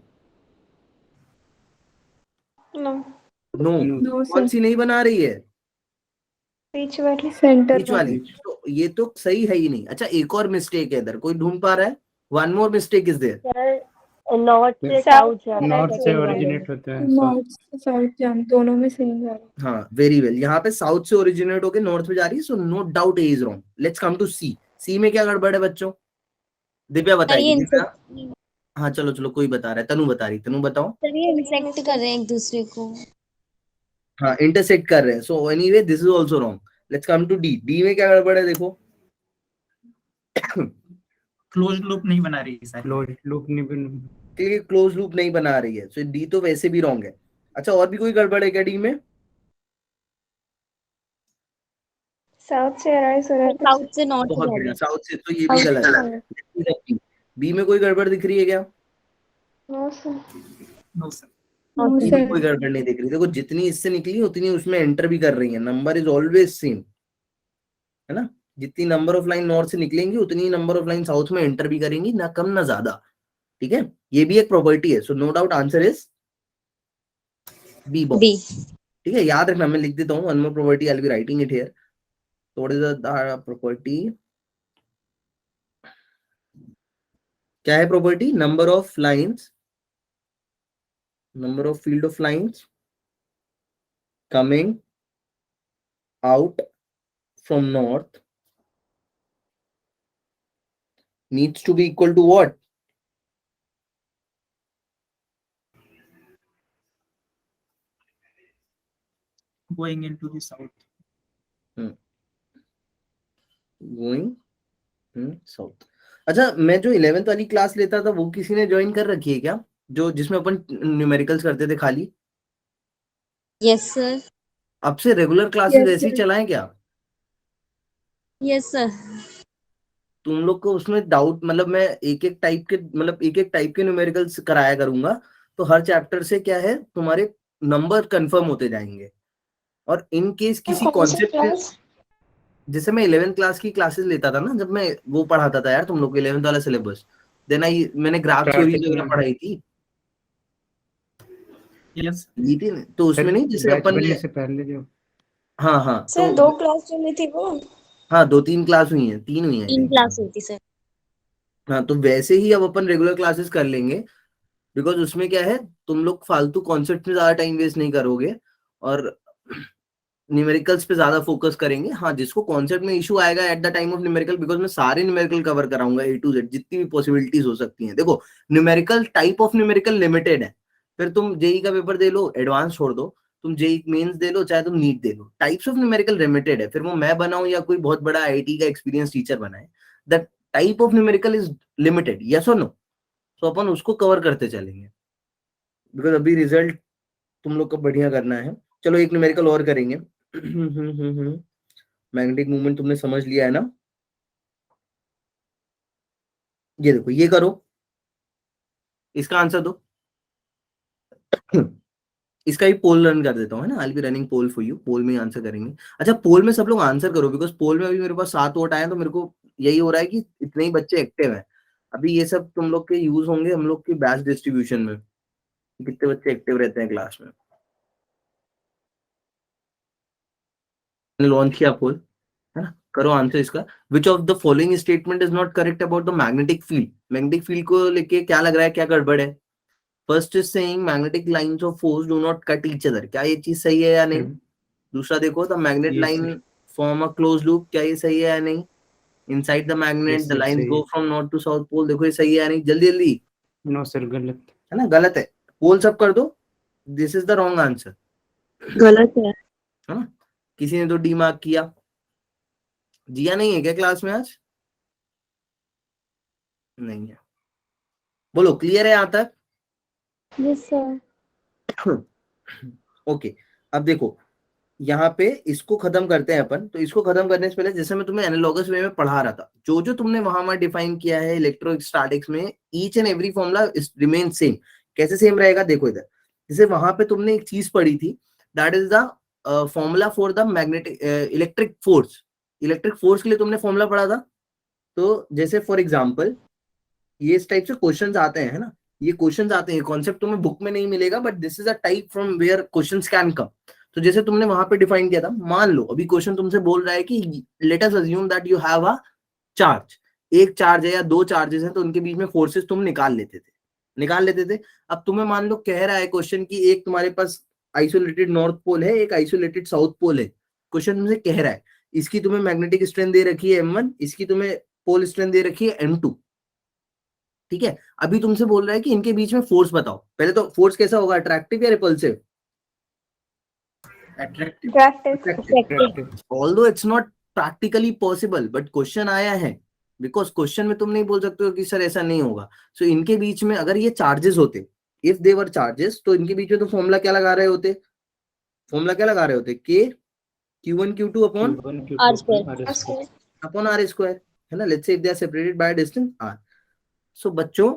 Speaker 6: No.
Speaker 1: नो।
Speaker 4: No,
Speaker 1: कौन
Speaker 4: sir.
Speaker 1: सी नहीं बना रही है?
Speaker 6: Which वाली?
Speaker 4: Center
Speaker 1: बीच वाली। तो ये तो सही है ही नहीं। अच्छा, एक और मिस्टेक है इधर, कोई ढूंढ पा रहा है? One more mistake is there.
Speaker 7: North से
Speaker 6: South
Speaker 7: साउथ जा रहा है
Speaker 5: नॉर्थ से
Speaker 7: second वाले।
Speaker 5: ओरिजिनेट होता है।
Speaker 4: North से south जान दोनों में सेम जा रहा है।
Speaker 1: हाँ, वेरी वेल। यहाँ पे साउथ से ओरिजिनेट होके नॉर्थ में जा रही है, so no doubt A is wrong. Let's come to C. C में क्या गड़बड़ है बच्चों? दिव्या बताएगी। दिव्या? हाँ चलो चलो, कोई बता रहा है, तनु बता रही। तनु बताओ।
Speaker 7: सर ये इंसेक्ट कर रहे हैं एक दूसरे को।
Speaker 1: हाँ, इंटरसेक्ट कर रहे हैं। So anyway this is also wrong. Let's come to D. D में क्या गड़बड़ है देखो।
Speaker 3: क्लोज लूप नहीं बना रही सर।
Speaker 5: क्लोज लूप नहीं बन।
Speaker 1: क्लोज लूप नहीं बना रही है, सो डी तो वैसे भी रॉन्ग है। अच्छा, और भी कोई गड़बड़ है क्या डी में?
Speaker 6: साउथ से अराइज हो रहा है।
Speaker 7: साउथ से नॉर्थ
Speaker 1: बहुत
Speaker 7: जा रही
Speaker 1: बढ़िया,
Speaker 7: है।
Speaker 1: साउथ से, तो ये भी गलत है। बी में कोई गड़बड़ दिख रही है क्या?
Speaker 6: No, sir.
Speaker 3: No sir.
Speaker 4: No,
Speaker 1: B
Speaker 4: sir.
Speaker 1: में कोई गड़बड़ नहीं दिख रही। देखो, जितनी इससे निकली उतनी उसमें एंटर भी कर रही है। नंबर इज ऑलवेज सेम, है ना। जितनी नंबर ऑफ लाइन नॉर्थ से निकलेंगी उतनी नंबर ऑफ लाइन साउथ में एंटर भी करेंगी, ना कम ना ज्यादा। ठीक है, ये भी एक प्रॉपर्टी है। So no doubt answer is B box.
Speaker 7: B.
Speaker 1: ठीक है, याद रखना, मैं लिख देता हूँ। One more property, I will be writing it here. What is the property? क्या है property? Number of lines, number of field of lines coming out from north needs to be equal to what?
Speaker 3: Going into the south.
Speaker 1: Going south. अच्छा, मैं जो 11th वाली class लेता था वो किसी ने ज्वाइन कर रखी है क्या? जो जिसमें अपन न्यूमेरिकल्स करते थे खाली।
Speaker 7: Yes sir.
Speaker 1: अब से रेगुलर क्लासेस
Speaker 4: Yes,
Speaker 1: ऐसे ही
Speaker 4: sir.
Speaker 1: चलाएं क्या?
Speaker 7: Yes sir.
Speaker 1: तुम लोग को उसमें डाउट, मतलब मैं एक एक टाइप के न्यूमेरिकल्स कराया करूंगा, तो हर चैप्टर से क्या है, तुम्हारे नंबर कंफर्म होते जाएंगे। और इन केस किसी
Speaker 6: कौन सी
Speaker 1: कॉन्सेप्ट,
Speaker 6: क्लास?
Speaker 1: जैसे मैं 11th क्लास की क्लासेस लेता था ना, जब मैं वो पढ़ाता था यार तुम लोग को 11th वाला सिलेबस, देन मैंने ग्राफ थ्योरीज वगैरह पढ़ाई थी।
Speaker 3: यस
Speaker 1: ली थी ना? तो उसमें नहीं, जैसे
Speaker 5: बैच
Speaker 1: अपन
Speaker 5: बनने
Speaker 1: ने,
Speaker 5: से पहले जो
Speaker 1: हाँ हाँ,
Speaker 6: सर
Speaker 1: तो
Speaker 6: 2 क्लास जो ली थी वो।
Speaker 1: हाँ 2-3 क्लास हुई हैं, 3 हुई हैं I
Speaker 7: 3
Speaker 1: think।
Speaker 7: क्लास हुई थी सर।
Speaker 1: हाँ, तो वैसे ही अब अपन रेगुलर क्लासेस कर लेंगे, बिकॉज उसमें क्या है, तुम लोग फालतू कॉन्सेप्ट में ज्यादा टाइम वेस्ट नहीं करोगे और न्यूमेरिकल्स पे ज्यादा फोकस करेंगे। हाँ, जिसको कॉन्सेप्ट में इशू आएगा at the time of numerical, because मैं सारे न्यूमेरिकल कवर कराऊंगा A to Z, जितनी भी पॉसिबिलिटीज हो सकती हैं। देखो, numerical type of numerical limited है। फिर तुम जेई का पेपर दे लो, एडवांस छोड़ दो, तुम जेई मेंस दे लो, चाहे तुम नीट दे लो, टाइप्स ऑफ न्यूमेरिकल लिमिटेड है। फिर वो मैं बनाऊं या कोई बहुत बड़ा आईटी का एक्सपीरियंस टीचर बनाए, the type of numerical is limited. Yes और नो? तो अपन उसको कवर करते चलेंगे, बिकॉज अभी रिजल्ट तुम लोग को बढ़िया करना है। चलो एक न्यूमेरिकल और करेंगे। मैग्नेटिक मूवमेंट तुमने समझ लिया है ना? ये देखो, ये करो, इसका आंसर दो। इसका ही पोल रन कर देता हूँ, है ना? I be running poll for you, poll में ही आंसर करेंगे। अच्छा, पोल में सब लोग आंसर करो, बिकॉज पोल में अभी मेरे पास 7 वोट आए हैं, तो मेरे को यही हो रहा है कि इतने ही बच्चे एक्टिव हैं। अभी ये सब तुम लोग के यूज होंगे हम लोग की बैच डिस्ट्रीब्यूशन में, कितने बच्चे एक्टिव रहते हैं क्लास में। लॉन्च किया पोल, है ना? करो आंसर इसका। Which of the following statement is not correct about the magnetic field? Magnetic field को लेके क्या लग रहा है, क्या गड़बड़ है? First is saying magnetic lines of force do not cut each other, क्या ये चीज सही है या नहीं? दूसरा देखो, the magnet
Speaker 5: Yes,
Speaker 1: line form a close loop, क्या ये सही है या नहीं? Inside the magnet
Speaker 5: Yes,
Speaker 1: the
Speaker 5: sir,
Speaker 1: lines
Speaker 5: सही
Speaker 1: गो
Speaker 5: है।
Speaker 1: From north to south pole, देखो ये सही है या नहीं? जल्दी जल्दी,
Speaker 5: नो सर, गलत।
Speaker 1: है ना? गलत है। पोल सब कर दो, this is the wrong answer,
Speaker 7: गलत है।
Speaker 1: है ना? किसी ने तो डी मार्क किया। जिया नहीं है क्या क्लास में आज? नहीं है। बोलो, क्लियर है यहाँ तक?
Speaker 6: Yes sir.
Speaker 1: ओके, अब देखो यहाँ पे इसको खत्म करते हैं अपन। तो इसको खत्म करने से पहले, जैसे मैं तुम्हें एनालॉगस वे में पढ़ा रहा था, जो जो तुमने वहां पर डिफाइन किया है इलेक्ट्रोस्टैटिक्स में, each and every formula remain same. कैसे सेम रहेगा, देखो इधर। जैसे वहां पे तुमने एक चीज पढ़ी थी, that is the formula for the magnetic electric force. Electric force के लिए तुमने फॉर्मूला पढ़ा था। तो जैसे फॉर एग्जाम्पल ये इस टाइप से क्वेश्चंस आते हैं, है ना? ये क्वेश्चंस आते हैं, कॉन्सेप्ट तुम्हें बुक में नहीं मिलेगा, but this is a type from where questions can come. तो जैसे तुमने वहां पे डिफाइन किया था, मान लो अभी क्वेश्चन तुमसे बोल रहा है कि let us assume that you have a charge, एक चार्ज है या दो चार्जेस हैं, तो उनके बीच में फोर्सेस तुम निकाल लेते थे। अब तुम्हें मान लो कह रहा है क्वेश्चन की एक तुम्हारे पास आइसोलेटेड नॉर्थ पोल है, एक आइसोलेटेड साउथ पोल है। क्वेश्चन तुमसे कह रहा है, इसकी तुम्हें मैग्नेटिक स्ट्रेंथ दे रखी है M1, इसकी तुम्हें पोल स्ट्रेंथ दे रखी है M2। ठीक है, अभी तुमसे बोल रहा है कि इनके बीच में फोर्स बताओ। पहले तो फोर्स कैसा होगा, अट्रैक्टिव या repulsive?
Speaker 3: Attractive.
Speaker 6: Practice.
Speaker 1: Although it's not practically possible, but question आया है, बिकॉज क्वेश्चन में तुम नहीं बोल सकते हो कि सर ऐसा नहीं होगा। सो इनके बीच में अगर ये चार्जेस होते, इफ दे वर चार्जेस, तो इनके बीच में तो फॉर्मूला क्या लगा रहे होते? K Q1 Q2 upon
Speaker 5: Q1 Q2
Speaker 7: R square.
Speaker 5: R square.
Speaker 1: Upon R square, है ना? Let's say if they are separated by distance R। So बच्चों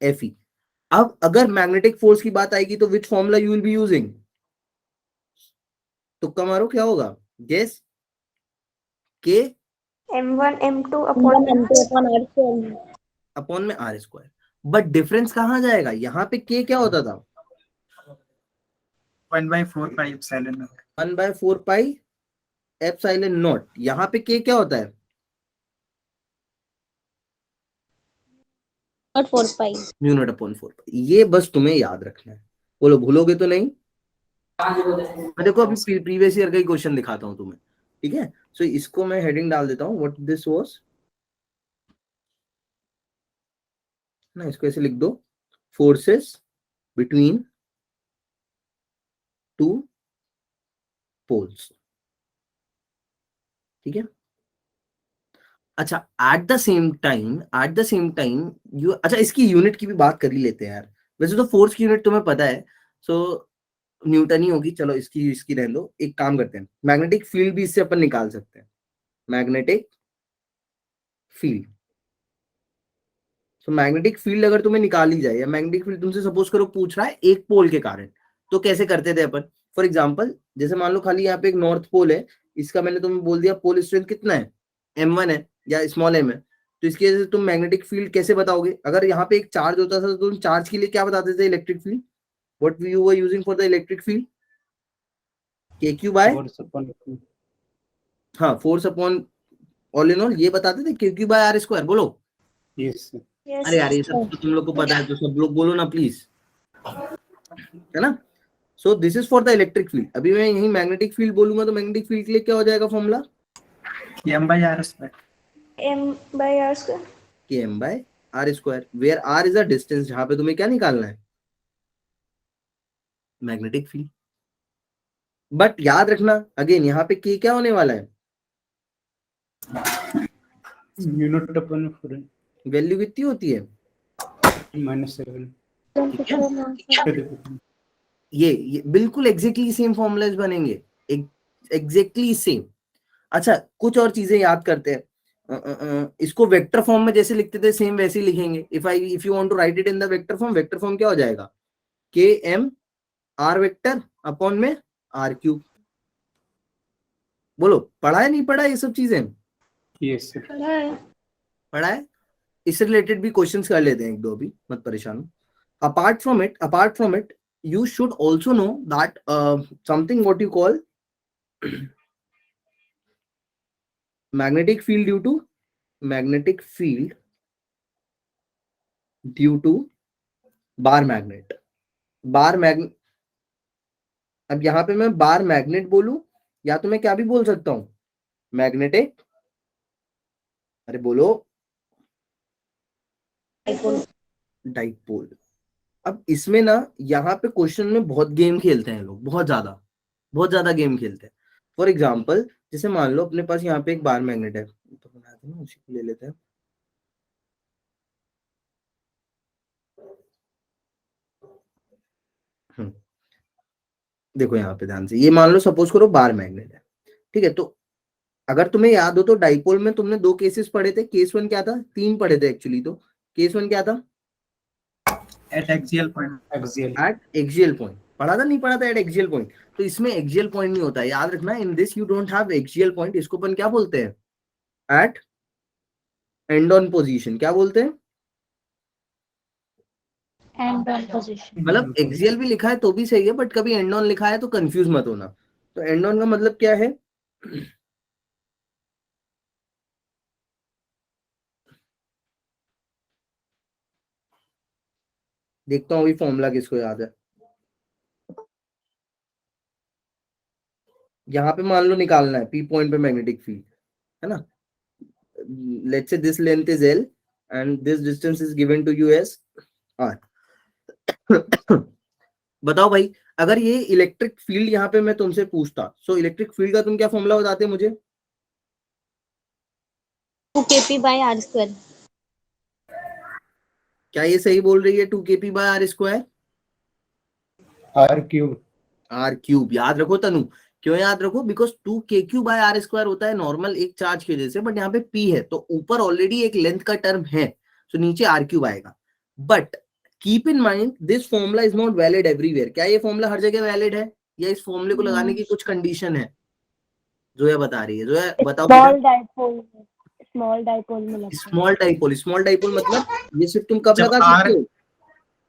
Speaker 1: Fe, अब अगर मैग्नेटिक फोर्स की बात आएगी तो which formula you will be using? तुक्का मारो, क्या होगा? गेस। के
Speaker 6: M1 M2
Speaker 7: M1
Speaker 6: upon
Speaker 7: M2 upon R square.
Speaker 1: Upon में R स्क्वायर। बट डिफरेंस कहां जाएगा? यहाँ पे के क्या होता था?
Speaker 3: 1/4 pi epsilon naught.
Speaker 1: 1/4 pi epsilon not. यहाँ पे के क्या होता है?
Speaker 7: Not 4 pi.
Speaker 1: Mu naught upon 4 पाई। ये बस तुम्हें याद रखना है। बोलो, भूलोगे तो नहीं? मैं देखो अभी प्रीवियस ईयर का ही क्वेश्चन दिखाता हूँ तुम्हें, ठीक है? सो इसको मैं हेडिंग डाल देता हूँ, व्हाट दिस वाज ना, इसको ऐसे लिख दो, फोर्सेस बिटवीन टू पोल्स। ठीक है? अच्छा, eight the same time you, अच्छा इसकी यूनिट की भी बात कर ही लेते हैं यार। वैसे तो फोर्स की यूनिट तुम्हें पता है, सो न्यूटन ही होगी। चलो इसकी रहने दो। एक काम करते हैं, मैग्नेटिक फील्ड भी इससे अपन निकाल सकते हैं। मैग्नेटिक फील्ड, तो मैग्नेटिक फील्ड अगर तुम्हें निकाली जाए, या मैग्नेटिक फील्ड तुमसे सपोज करो पूछ रहा है एक पोल के कारण, तो कैसे करते थे अपन? फॉर एग्जांपल, जैसे मान लो खाली यहाँ पे एक नॉर्थ पोल है, इसका मैंने तुम्हें बोल दिया पोल स्ट्रेंथ कितना है, M1 है या स्मॉल m है, तो इसकी वजह से तुम मैग्नेटिक फील्ड कैसे बताओगे? अगर यहाँ पे एक चार्ज होता था तो तुम चार्ज के लिए क्या बताते थे? Electric field. What you were using for the electric field? KQ बाय,
Speaker 5: Force upon Q.
Speaker 1: हाँ, force upon all in all, ये बताते थे KQ बाय R स्क्वायर। बोलो।
Speaker 5: Yes, sir.
Speaker 1: अरे यार, ये सब तो तुम लोग को पता है, तो सब लोग बोलो ना प्लीज, है ना? सो this is for the electric field. अभी मैं यही मैग्नेटिक फील्ड बोलूंगा तो मैग्नेटिक फील्ड के लिए क्या हो जाएगा formula?
Speaker 3: M/R square.
Speaker 6: M/R square.
Speaker 1: M by R square, where R is a distance, जहां पे तुम्हें क्या निकालना है? Magnetic field. बट याद रखना अगेन, यहाँ पे K क्या होने वाला है?
Speaker 5: Mu naught upon 4.
Speaker 1: वैल्यू कितनी होती है?
Speaker 5: -7
Speaker 1: ये बिल्कुल एग्जैक्टली सेम फॉर्मूलाज बनेंगे, एग्जैक्टली सेम। अच्छा, कुछ और चीजें याद करते हैं। इसको वेक्टर फॉर्म में जैसे लिखते थे सेम वैसे ही लिखेंगे। If you want to write it in the vector form क्या हो जाएगा? K M R vector upon में आर क्यूब। बोलो, पढ़ा है नहीं पढ़ा ये सब चीजें?
Speaker 5: Yes sir.
Speaker 1: पढ़ा है। इससे रिलेटेड भी क्वेश्चंस कर लेते हैं एक दो, अभी मत परेशान हो। apart from it you should also know that something what you call magnetic field due to bar magnet। अब यहां पे मैं बार मैग्नेट बोलूं या तो मैं क्या भी बोल सकता हूं, मैग्नेटिक, अरे बोलो, डाइपोल। अब इसमें ना यहाँ पे क्वेश्चन में बहुत गेम खेलते हैं लोग, बहुत ज्यादा गेम खेलते हैं। फॉर एग्जाम्पल, जैसे मान लो अपने पास यहाँ पे एक बार मैग्नेट है, तो बनाते हैं ना, उसी को ले लेते हैं। देखो यहाँ पे ध्यान से, ये मान लो सपोज करो बार मैग्नेट है, ठीक है। तो अगर तुम्हें याद हो तो डाइपोल में तुमने 2 केसेस पढ़े थे। केस 1 क्या था? 3 पढ़े थे एक्चुअली। तो केस 1 क्या था?
Speaker 3: At axial point.
Speaker 1: At axial point पढ़ा था, नहीं पढ़ा था? At axial point. तो इसमें एक्सियल पॉइंट नहीं होता है, याद रखना। In this you don't have axial point. इसको अपन क्या बोलते हैं? At end on position. क्या बोलते हैं?
Speaker 7: End on position.
Speaker 1: मतलब एक्सियल भी लिखा है तो भी सही है, बट कभी एंड ऑन लिखा है तो कंफ्यूज मत होना। तो एंड ऑन का मतलब क्या है? देखता हूँ अभी फॉर्मूला किसको याद है। यहाँ पे मान लो निकालना है पी पॉइंट पे मैग्नेटिक फील्ड, है ना। Let's say this length is L and this distance is given to you as R. बताओ भाई, अगर ये इलेक्ट्रिक फील्ड यहाँ पे मैं तुमसे पूछता, सो इलेक्ट्रिक फील्ड का तुम क्या फॉर्मूला बताते मुझे?
Speaker 7: 2kp/r²।
Speaker 1: क्या ये सही बोल रही है? 2kp/r²। r³ याद रखो तनु। क्यों याद रखो? बिकॉज 2kq/r² होता है नॉर्मल एक चार्ज की वजह से, बट यहाँ पे p है तो ऊपर ऑलरेडी एक लेंथ का टर्म है, तो नीचे r³ आएगा। But keep in mind this formula is not valid everywhere. क्या ये फॉर्मूला हर जगह वैलिड है, या इस फॉर्मूले को लगाने की कुछ कंडीशन है? जोया बता रही है। जोया बताओ।
Speaker 7: स्मॉल डाइपोल में लगता है।
Speaker 1: स्मॉल डाइपोल मतलब ये सिर्फ तुम कब
Speaker 3: जब
Speaker 1: लगा सकते हो?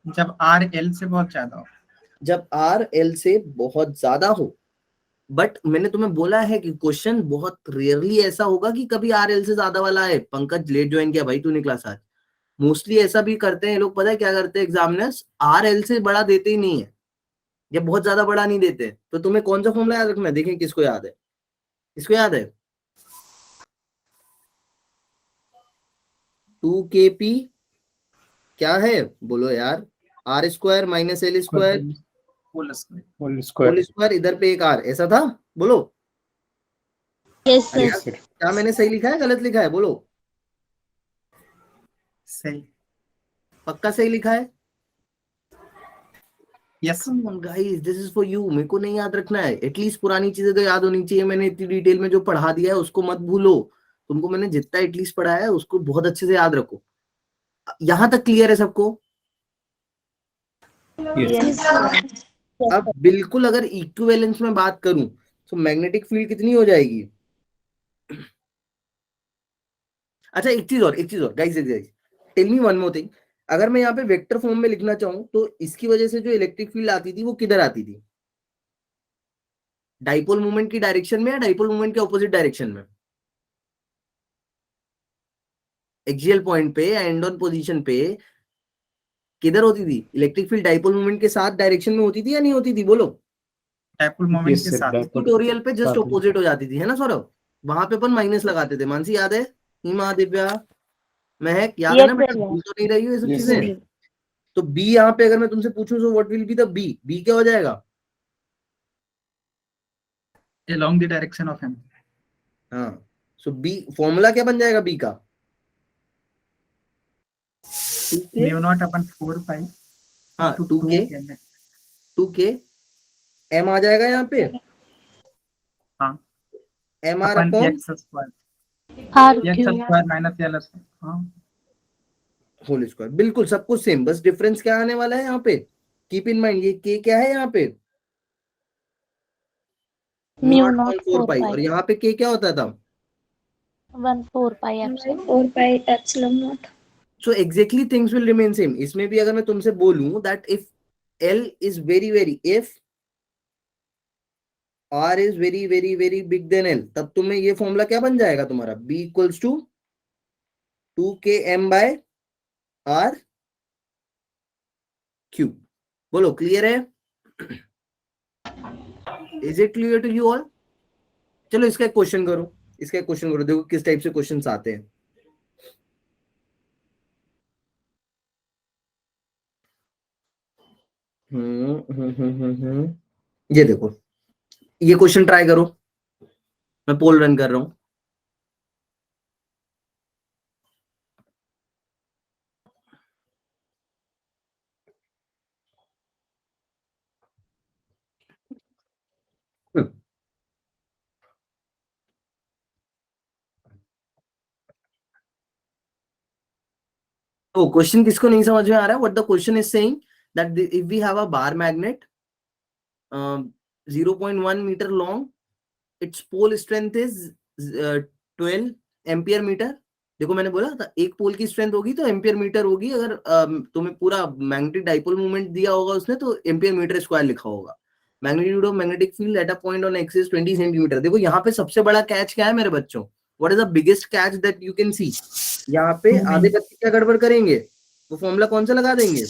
Speaker 3: जब आर एल से बहुत ज्यादा हो।
Speaker 1: जब आर एल से बहुत ज्यादा हो। बट मैंने तुम्हें बोला है कि क्वेश्चन बहुत रेयरली ऐसा होगा कि कभी आर एल से ज्यादा वाला है। पंकज लेट ज्वाइन किया भाई तूने क्लास आज। मोस्टली ऐसा भी करते हैं लोग, पता है क्या करते हैं एग्जामिनर्स? आर एल से बड़ा देते ही नहीं है, या बहुत ज्यादा बड़ा नहीं देते। तो तुम्हें कौन सा फॉर्मूला याद रखना है? देखें किसको याद है, किसको याद है? 2kp क्या है बोलो यार? r² minus l²
Speaker 3: whole
Speaker 1: whole square, इधर पे एक r, ऐसा था? बोलो।
Speaker 7: यस
Speaker 1: अरे
Speaker 7: सर।
Speaker 1: यार, क्या मैंने सही लिखा है गलत लिखा है? बोलो।
Speaker 3: सही।
Speaker 1: पक्का सही लिखा है?
Speaker 3: Yes.
Speaker 1: Guys this is for you. मेरे को नहीं याद रखना है, एटलीस्ट पुरानी चीजें तो याद होनी चाहिए। मैंने इतनी डिटेल में जो पढ़ा दिया है उसको मत भूलो। तुमको मैंने जितना एटलीस्ट पढ़ाया है उसको बहुत अच्छे से याद रखो। यहां तक क्लियर है सबको? अब बिल्कुल अगर इक्विवेलेंस में बात करूं तो मैग्नेटिक फील्ड कितनी हो जाएगी? अच्छा एक चीज और guys tell me one more thing. अगर मैं यहाँ पे वेक्टर फॉर्म में लिखना चाहूं तो इसकी वजह से जो इलेक्ट्रिक फील्ड आती थी वो किधर आती थी? डाइपोल मूवमेंट की डायरेक्शन में या डाइपोल मूवमेंट के ऑपोजिट डायरेक्शन में? एक्सियल पॉइंट पे या एंड ऑन पोजीशन पे किधर होती थी इलेक्ट्रिक फील्ड? डाइपोल मूवमेंट के साथ डायरेक्शन में होती थी या नहीं होती थी? बोलो।
Speaker 3: डाइपोल मोमेंट के साथ।
Speaker 1: इक्वेटोरियल पे जस्ट ऑपोजिट हो जाती थी, है ना सौरभ? वहां पे अपन माइनस लगाते थे। मानसी याद है? हीमा, दिव्या, महक याद है ना बेटा? भूल तो नहीं रही हो ये सब चीजें? तो बी यहाँ पे अगर मैं तुमसे पूछूं so what will be the B क्या हो जाएगा?
Speaker 3: along the direction of m।
Speaker 1: हाँ, सो बी फॉर्मूला क्या बन जाएगा बी का?
Speaker 3: म्यू नॉट अपन 4 पाई
Speaker 1: हाँ,
Speaker 3: टू
Speaker 1: 2k
Speaker 3: 2
Speaker 1: 2k m आ जाएगा यहाँ पे,
Speaker 3: हाँ
Speaker 1: mr
Speaker 3: अपन
Speaker 1: upon
Speaker 3: x square
Speaker 7: R
Speaker 3: x
Speaker 7: cube.
Speaker 3: Square minus L square, हाँ
Speaker 1: होल स्क्वायर, बिल्कुल सब कुछ सेम, बस डिफरेंस क्या आने वाला है यहाँ पे, कीप इन माइंड ये k क्या है यहाँ पे,
Speaker 7: Mu
Speaker 1: म्यू
Speaker 7: naught
Speaker 1: 4
Speaker 7: 4
Speaker 1: पाई,
Speaker 7: pi.
Speaker 1: और यहाँ पे k क्या होता था,
Speaker 7: 1 4 pi epsilon.
Speaker 6: 4 pi epsilon naught.
Speaker 1: So exactly things will remain same. इसमें भी अगर मैं तुमसे बोलूं that if l is very very, if r is very very very big then l, तब तुम्हें ये फॉर्मूला क्या बन जाएगा तुम्हारा, b equals to 2k m by r cube. बोलो क्लियर है, is it clear to you all? चलो इसका एक क्वेश्चन करो, इसका एक क्वेश्चन करो, देखो किस टाइप से क्वेश्चंस आते हैं। ये देखो, ये क्वेश्चन ट्राई करो, मैं पोल रन कर रहा हूं। तो क्वेश्चन किसको नहीं समझ में आ रहा है, what the question is saying that if we have a bar magnet 0.1 metre long, its pole strength is 12 ampere metre. देखो मैंने बोला था एक पोल की स्ट्रेंथ होगी तो एम्पियर मीटर होगी, अगर तुम्हें पूरा मैग्नेटिक डाइपोल मूवमेंट दिया होगा उसने तो एम्पियर मीटर स्क्वायर लिखा होगा। Magnitude of magnetic field at a point on axis 20 centimetre. देखो यहाँ पे सबसे बड़ा कैच क्या है मेरे बच्चों, what is the biggest catch that you can see, यहाँ पे आधे बच्चे क्या गड़बड़ करेंगे, वो फॉर्मूला कौन सा लगा देंगे,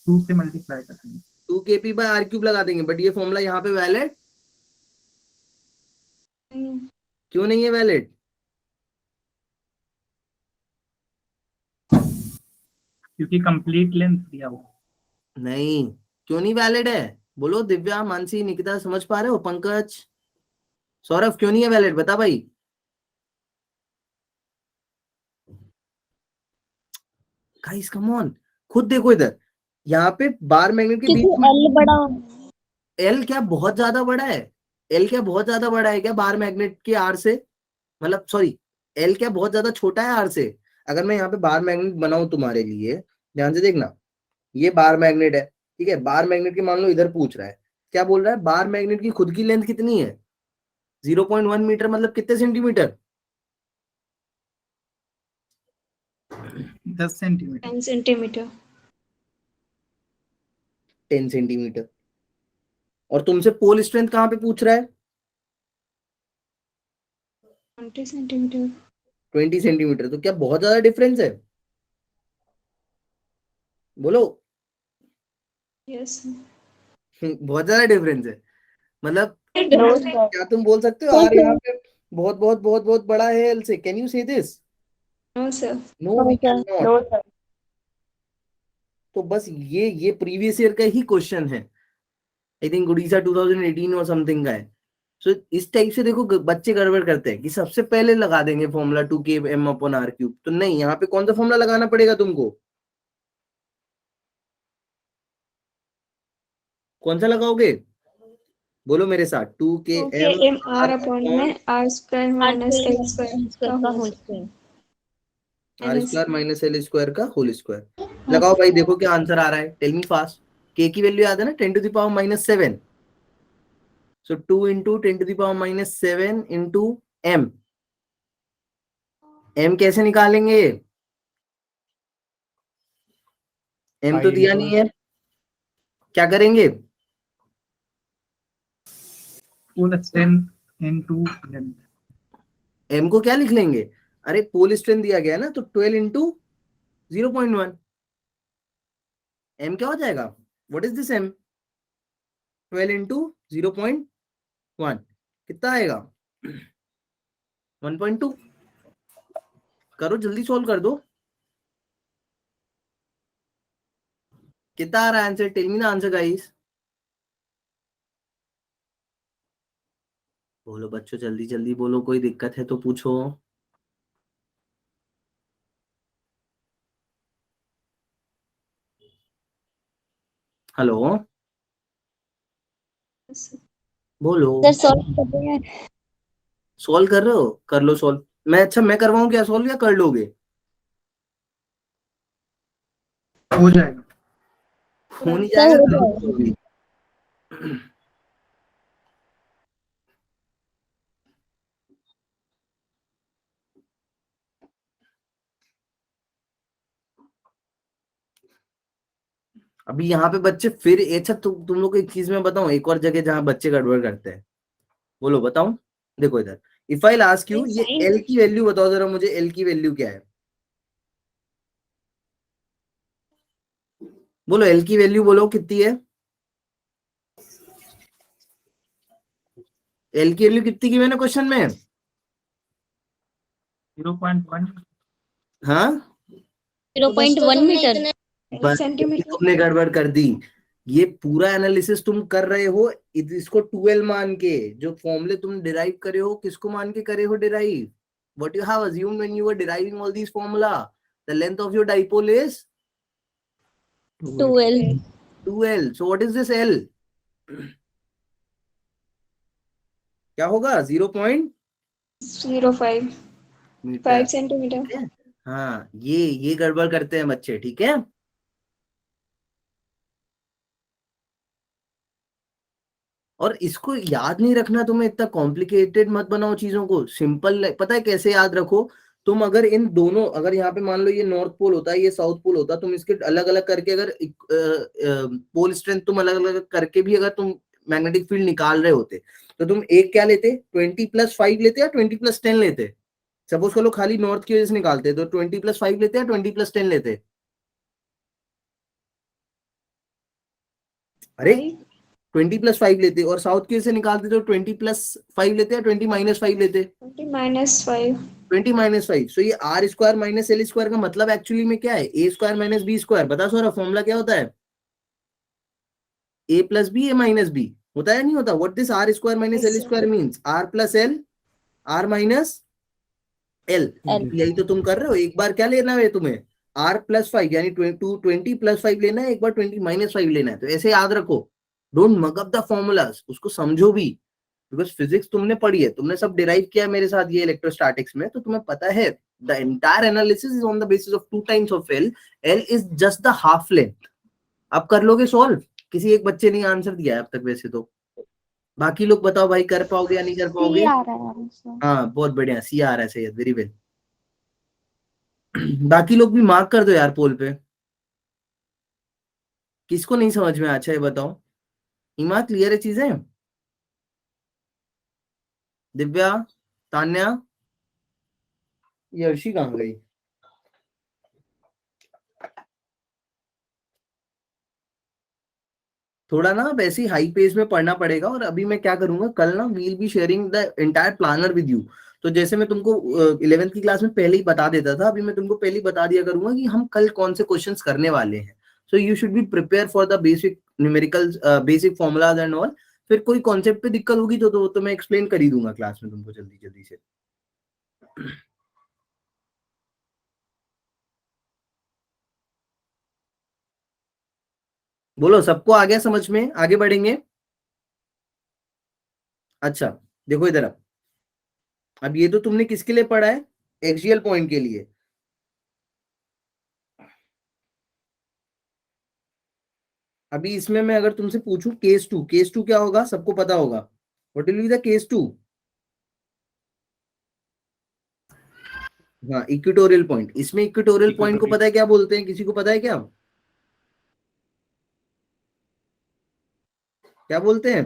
Speaker 3: 2 से मल्टीप्लाई करेंगे
Speaker 1: 2kp बाय r क्यूब लगा देंगे, बट ये फॉर्मूला यहाँ पे वैलिड क्यों नहीं है वैलिड,
Speaker 3: क्योंकि कंप्लीट लेंथ दिया हुआ।
Speaker 1: नहीं क्यों नहीं वैलिड है, बोलो दिव्या, मानसी, निकिता, समझ पा रहे हो, पंकज, सौरभ, क्यों नहीं है वैलिड, बता भाई। गाइस कम ऑन, खुद देखो इधर, यहाँ पे बार मैग्नेट के बीच
Speaker 7: क्योंकि
Speaker 1: में
Speaker 7: L बड़ा
Speaker 1: एल क्या बहुत ज्यादा बड़ा है, एल क्या बहुत ज्यादा बड़ा है क्या बार मैग्नेट के आर से, मतलब सॉरी, एल क्या बहुत ज्यादा छोटा है आर से। अगर मैं यहाँ पे बार मैग्नेट बनाऊं तुम्हारे लिए, ध्यान से देखना, ये बार मैग्नेट है, ठीक है, बार मैग्नेट की मान लो इधर पूछ रहा है, क्या बोल रहा है, बार मैग्नेट की खुद की लेंथ कितनी है 0.1 मीटर, मतलब कितने सेंटीमीटर,
Speaker 3: 10 सेंटीमीटर
Speaker 6: 10 centimeter.
Speaker 1: 10 सेंटीमीटर। और तुमसे पोल स्ट्रेंथ कहाँ पे पूछ रहा है,
Speaker 6: 20 centimeter.
Speaker 1: 20 सेंटीमीटर। तो क्या बहुत ज्यादा डिफरेंस है, बोलो।
Speaker 6: Yes.
Speaker 1: बहुत ज्यादा डिफरेंस है, मतलब
Speaker 7: No, sir.
Speaker 1: क्या तुम बोल सकते हो आर यहाँ पे बहुत बहुत बहुत बहुत बड़ा है एल से, can you say this,
Speaker 6: No, sir.
Speaker 1: No we can not.
Speaker 7: No, sir.
Speaker 1: तो बस ये प्रीवियस ईयर का ही क्वेश्चन है, आई थिंक उड़ीसा 2018 और समथिंग का है। सो इस टाइप से देखो बच्चे गड़बड़ करते हैं कि सबसे पहले लगा देंगे formula 2k m upon r cube, तो नहीं, यहाँ पे कौन सा फॉर्मूला लगाना पड़ेगा तुमको, कौन सा लगाओगे, बोलो मेरे साथ, 2k
Speaker 6: Okay,
Speaker 1: m
Speaker 6: m r upon में r square minus l square का
Speaker 7: का
Speaker 6: whole
Speaker 7: whole
Speaker 6: square.
Speaker 7: Square
Speaker 1: r square minus L square का होल स्क्वायर। लगाओ भाई, देखो क्या आंसर आ रहा है, टेल मी फास्ट। k की वैल्यू याद है ना, 10 to the power -7, so 2 into 10 to the power -7 into m, m कैसे निकालेंगे, m तो दिया नहीं है, क्या करेंगे,
Speaker 3: full strength into length.
Speaker 1: m को क्या लिख लेंगे, अरे पोल स्ट्रेंथ दिया गया है ना, तो 12 इंटू 0.1, m क्या हो जाएगा, what is this m, 12 into 0.1 कितना आएगा 1.2। करो जल्दी सॉल्व कर दो, कितना आ रहा है answer, tell me the answer guys, बोलो बच्चों जल्दी जल्दी बोलो, कोई दिक्कत है तो पूछो। हेलो, बोलो।
Speaker 7: सर सॉल्व कर रहे हैं।
Speaker 1: सॉल्व कर रहे हो, कर लो सॉल्व। मैं करवाऊं क्या सॉल्व, या कर लोगे?
Speaker 3: हो जाएगा।
Speaker 1: हो नहीं
Speaker 7: सर
Speaker 1: जाएगा,
Speaker 7: हो
Speaker 1: कर लो
Speaker 7: जाएगा।
Speaker 1: तो भी। अभी यहाँ पे बच्चे फिर अच्छा, तुम लोग को एक चीज मैं बताऊं, एक और जगह जहाँ बच्चे गड़बड़ करते हैं, बोलो बताऊं। देखो इधर, इफ आई आस्क यू, ये एल की वैल्यू बताओ जरा मुझे, एल की वैल्यू क्या है? बोलो एल की वैल्यू, बोलो कितनी है? एल की वैल्यू कितनी की मैंने क्वेश्चन में?
Speaker 3: 0.1।
Speaker 1: हाँ
Speaker 7: 0.1 मीटर।
Speaker 1: बस,
Speaker 6: सेंटीमीटर।
Speaker 1: तुमने गड़बड़ कर दी। ये पूरा एनालिसिस तुम कर रहे हो इसको 12 मान के, जो फॉर्मूले तुम डिराइव करे हो किसको मान के करे हो derive? What you have assumed when you were deriving all these formula? The length of your dipole is
Speaker 7: 2L।
Speaker 1: 2L, so what is this L? क्या होगा?
Speaker 6: 0.05
Speaker 1: मीटर।
Speaker 6: सेंटीमीटर।
Speaker 1: हाँ, ये गड़बड़ करते हैं बच्चे, ठीक है। और इसको याद नहीं रखना, तुम्हें इतना कॉम्प्लिकेटेड मत बनाओ चीजों को, सिंपल। पता है कैसे याद रखो? तुम अगर इन दोनों, अगर यहाँ पे मान लो ये नॉर्थ पोल होता है, ये साउथ पोल होता, तुम इसके अलग अलग करके अगर पोल स्ट्रेंथ तुम अलग अलग करके भी अगर तुम मैग्नेटिक फील्ड निकाल रहे होते, तो तुम एक क्या लेते? 20+5 लेते या 20+10 लेते? सपोज करो खाली नॉर्थ की वजह से निकालते, तो 20+5 लेते या 20+10 लेते? अरे 20+5 लेते, और साउथ की वजह से निकालते तो 20+5 लेते या 20-5 लेते?
Speaker 6: 20-5।
Speaker 1: 20-5। सो ये R square minus L square का मतलब एक्चुअली में क्या है? A square minus B square. बता सो रहा, फॉर्मूला क्या होता है? A plus B, A minus B. होता है नहीं होता? What this R square minus L square means? R plus L, R minus L. यही तो तुम कर रहे हो। एक बार क्या लेना है तुम्हें? r+5 यानी 20+5 लेना है, एक बार 20-5 लेना है। तो ऐसे याद रखो, don't mug up the formulas, उसको समझो भी, बिकॉज फिजिक्स तुमने पढ़ी है, तुमने सब डिराइव किया है मेरे साथ ये इलेक्ट्रोस्टैटिक्स में, तो तुम्हें पता है the entire analysis is on the basis of 2 times of L. L is just the half length. अब कर लोगे सॉल्व? किसी एक बच्चे ने आंसर दिया है अब तक वैसे तो। बाकी लोग बताओ भाई, कर पाओगे या नहीं कर पाओगे?
Speaker 7: सी आ रहा है आंसर।
Speaker 1: हाँ बहुत बढ़िया, सी आ रहा है, सही है, वेरी वेल। बाकी लोग भी मार्क कर दो यार पोल पे। किसको नहीं समझ में? अच्छा ये बताओ, हिमा क्लियर है चीजें? दिव्या, तान्या, ये अर्शी कहाँ गई? थोड़ा ना वैसे ही हाई पेस में पढ़ना पड़ेगा। और अभी मैं क्या करूंगा, कल ना we'll be sharing the entire planner with you. तो जैसे मैं तुमको 11th की क्लास में पहले ही बता देता था, अभी मैं तुमको पहले ही बता दिया करूंगा कि हम कल कौन से क्वेश्चंस करने वाले हैं। So you should be prepare for the basic numerical, basic formulas and all. फिर कोई कॉन्सेप्ट पे दिक्कत होगी तो मैं एक्सप्लेन कर ही दूंगा क्लास में तुमको जल्दी जल्दी से। बोलो सबको आ गया समझ में? आगे बढ़ेंगे। अच्छा देखो इधर, अब ये तो तुमने किसके लिए पढ़ा है? एक्सियल पॉइंट के लिए। अभी इसमें मैं अगर तुमसे पूछूं केस 2, केस 2 क्या होगा? सबको पता होगा। What will be the case 2? हाँ इक्वेटोरियल पॉइंट। इसमें इक्वेटोरियल पॉइंट को पता है क्या बोलते हैं? किसी को पता है क्या क्या बोलते हैं?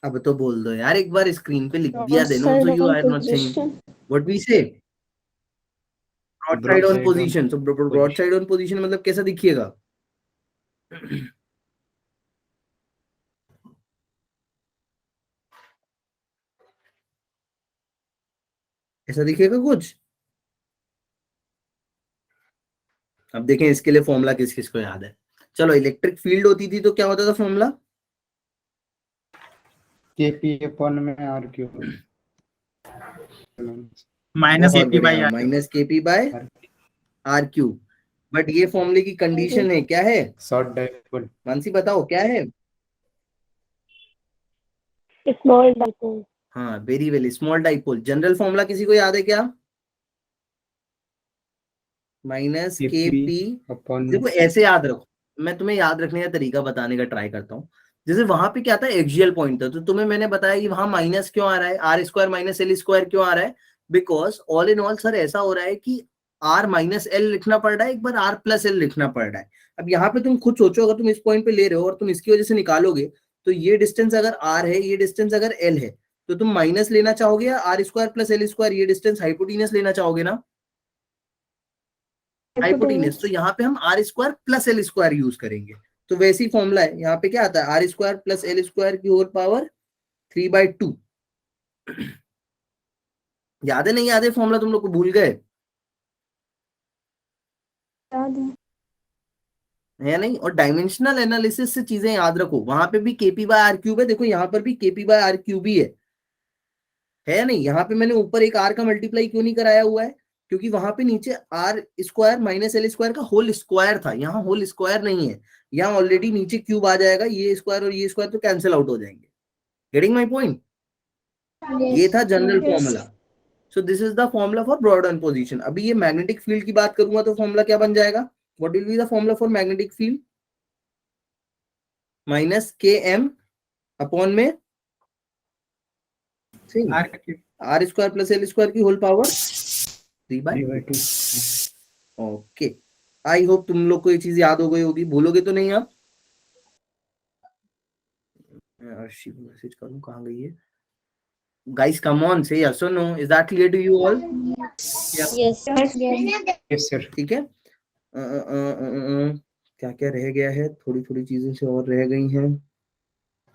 Speaker 1: अब तो बोल दो यार, एक बार स्क्रीन पे लिख दिया, then also you are not saying what we say. Broadside on position. तो ब्रॉड साइड ऑन पोजीशन मतलब कैसा दिखिएगा? ऐसा दिखेगा कुछ? अब देखें इसके लिए फॉर्मूला किस किस को याद है। चलो, इलेक्ट्रिक फील्ड होती थी तो क्या होता था फॉर्मूला?
Speaker 5: KP अपॉन में RQ।
Speaker 3: -KP/R।
Speaker 1: Minus KP by R cube, but ये फॉर्मूले की कंडीशन है, क्या है?
Speaker 5: Short dipole.
Speaker 1: मानसी बताओ क्या है?
Speaker 7: Small dipole.
Speaker 1: हाँ, very well, small dipole. General formula किसी को याद है क्या? माइनस के पी।
Speaker 5: अपॉन
Speaker 1: देखो ऐसे याद रखो, मैं तुम्हें याद रखने का तरीका बताने का ट्राई करता हूँ। जैसे वहां पे क्या था, एक्सियल पॉइंट था, तो तुम्हें मैंने बताया कि वहां माइनस क्यों आ रहा है, R square minus L square क्यों आ रहा है? Because all in all sir ऐसा हो रहा है कि आर माइनस एल लिखना पड़ रहा है, एक बार आर प्लस एल लिखना पड़ रहा है। अब यहाँ पे तुम खुद सोचो, अगर तुम इस पॉइंट पे ले रहे हो और तुम इसकी वजह से निकालोगे, तो ये डिस्टेंस अगर आर है, ये डिस्टेंस अगर एल है, तो तुम माइनस लेना चाहोगे या R square plus L square, ये डिस्टेंस हाइपोटेनस लेना चाहोगे ना? हाइपोटेनस। तो यहाँ पे हम R square plus L square use करेंगे। तो वैसी फॉर्मूला है, यहाँ पे क्या आता है, R square plus L square की होल पावर 3/2। याद है नहीं याद है फॉर्मूला, तुम लोग को भूल गए?
Speaker 6: याद है।
Speaker 1: नहीं? और डायमेंशनल एनालिसिस से चीजें याद रखो, वहां पे भी केपी बाय आर क्यूब है, देखो यहाँ पर भी केपी बाय आर क्यूब ही है नहीं? यहाँ पे मैंने ऊपर एक आर का मल्टीप्लाई क्यों नहीं कराया हुआ है? क्योंकि वहां पे नीचे R square minus L square का होल स्क्वायर था, यहाँ होल स्क्वायर नहीं है, यहाँ ऑलरेडी नीचे क्यूब आ जाएगा, ये स्क्वायर और ये स्क्वायर तो कैंसिल आउट हो जाएंगे। Getting my point? ये था general formula. So this is the formula for broadside position. अभी ये मैग्नेटिक फील्ड की बात करूंगा तो फॉर्मूला क्या बन जाएगा? What will be the formula for magnetic field? Minus के एम अपॉन में r square plus L square की whole power 3/2। Okay, I hope तुम लोग को ये चीज याद हो गई होगी, भूलोगे तो नहीं आप? अर्शी को मैसेज करूं, कहां गई है? Guys, come on, say yes or no. Is that clear to you all?
Speaker 7: Yes
Speaker 5: yes sir.
Speaker 1: ठीक है। क्या क्या रह गया है, थोड़ी थोड़ी चीजें से और रह गई हैं।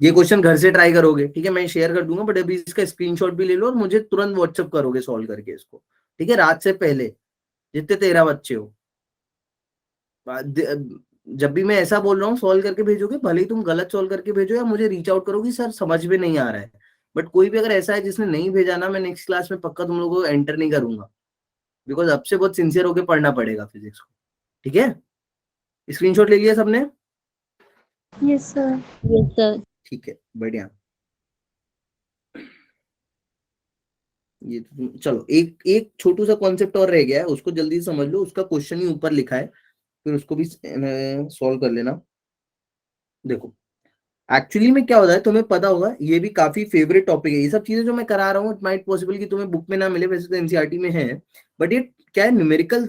Speaker 1: ये क्वेश्चन घर से ट्राई करोगे, ठीक है? मैं शेयर कर दूंगा, बट अभी इसका स्क्रीनशॉट भी ले लो और मुझे तुरंत व्हाट्सएप करोगे सॉल्व करके इसको, ठीक है? रात से पहले, जितने 13 बच्चे हो। जब भी मैं ऐसा बोल रहा हूँ सॉल्व करके भेजोगे, भले ही तुम गलत सॉल्व करके भेजो या मुझे रीच आउट करोगी सर समझ में नहीं आ रहा है, बट कोई भी अगर ऐसा है जिसने नहीं भेजा ना, मैं नेक्स्ट क्लास में पक्का तुम लोगों को एंटर नहीं करूंगा, बिकॉज अब से बहुत सिंसियर होकर पढ़ना पड़ेगा फिजिक्स को, ठीक है? स्क्रीनशॉट ले लिया सबने?
Speaker 6: Yes sir.
Speaker 7: Yes sir.
Speaker 1: ठीक है, बढ़िया। ये तो चलो, एक छोटू सा कॉन्सेप्ट और रह गया है, उसको जल्दी समझ लो, उसका क्वेश्चन ही ऊपर लिखा है, फिर उसको भी सॉल्व कर लेना। देखो एक्चुअली में क्या होता है, तुम्हें पता होगा, ये भी काफी फेवरेट टॉपिक है, ये सब चीजें जो मैं करा रहा हूँ, इट माइट पॉसिबल कि तुम्हें बुक में ना मिले, वैसे तो एनसीईआरटी में है, बट ये क्या है, न्यूमेरिकल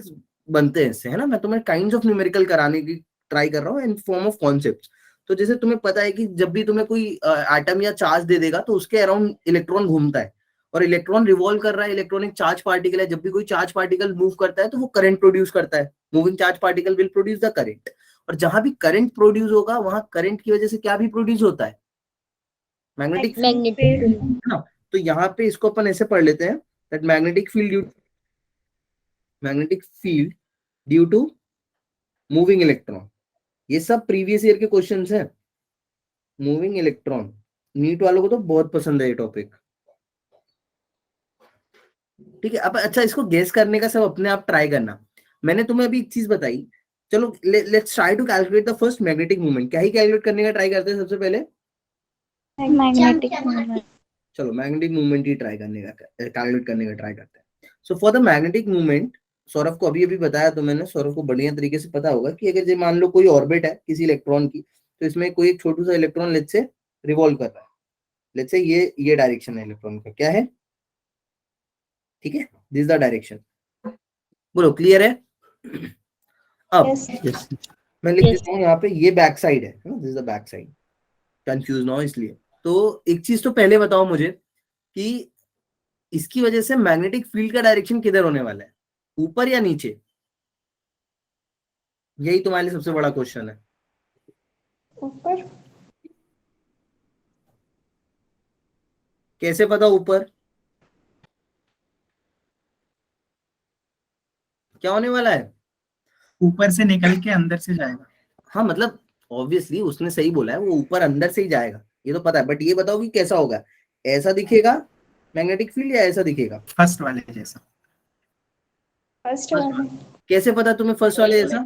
Speaker 1: बनते हैं इससे, है ना? मैं तुम्हें काइंड्स ऑफ न्यूमेरिकल कराने की ट्राई कर रहा हूँ इन फॉर्म ऑफ कॉन्सेप्ट। तो जैसे तुम्हें पता है कि जब भी तुम्हें कोई एटम या चार्ज दे देगा तो उसके अराउंड इलेक्ट्रॉन घूमता है, और इलेक्ट्रॉन रिवॉल्व कर रहा है, इलेक्ट्रॉनिक चार्ज पार्टिकल है, जब भी कोई चार्ज पार्टिकल मूव करता है तो वो करंट प्रोड्यूस करता है, moving charge particle will produce the current, और जहां भी करंट प्रोड्यूस होगा वहां करंट की वजह से क्या भी प्रोड्यूस होता है, मैग्नेटिक फील्ड ना। तो यहाँ पे इसको अपन ऐसे पढ़ लेते हैं that magnetic field due to moving electron. ये सब प्रीवियस ईयर के क्वेश्चंस हैं, मूविंग इलेक्ट्रॉन। नीट वालों को तो बहुत पसंद है ये टॉपिक, ठीक है? अब अच्छा, इसको गेस करने का सब अपने आप ट्राई करना। मैंने तुम्हें अभी एक चीज बताई, चलो let's try to calculate the first magnetic movement. क्या ही कैलकुलेट करने का ट्राई करते हैं सबसे पहले?
Speaker 6: Magnetic movement.
Speaker 1: चलो मैग्नेटिक मूवमेंट ही ट्राई करने का, कैलकुलेट करने का ट्राई करते हैं। So for the magnetic movement, Saurabh को अभी बताया तो मैंने, सौरभ को बढ़िया तरीके से पता होगा कि अगर मान लो कोई ऑर्बिट है किसी इलेक्ट्रॉन की, तो इसमें कोई एक छोटू सा इलेक्ट्रॉन लेट्स से रिवॉल्व कर रहा है, लेट्स से ये डायरेक्शन है इलेक्ट्रॉन का, क्या है? ठीक है, दिस द डायरेक्शन। बोलो क्लियर है? अब
Speaker 6: यस।
Speaker 1: मैं लिख देता हूँ यहाँ पे, ये बैक साइड है, this is the back side, confuse ना हो इसलिए। तो एक चीज तो पहले बताओ मुझे कि इसकी वजह से मैग्नेटिक फील्ड का डायरेक्शन किधर होने वाला है, ऊपर या नीचे? यही तुम्हारे लिए सबसे बड़ा क्वेश्चन है।
Speaker 6: ऊपर।
Speaker 1: कैसे पता ऊपर? क्या होने वाला है?
Speaker 3: ऊपर से निकल के अंदर से जाएगा।
Speaker 1: हाँ मतलब ऑब्वियसली उसने सही बोला है, वो ऊपर अंदर से ही जाएगा, ये तो पता है, बट ये बताओ कि कैसा होगा? ऐसा दिखेगा मैग्नेटिक फील्ड या ऐसा दिखेगा?
Speaker 3: फर्स्ट वाले जैसा।
Speaker 6: फर्स्ट वाला।
Speaker 1: कैसे पता तुम्हें फर्स्ट वाले जैसा?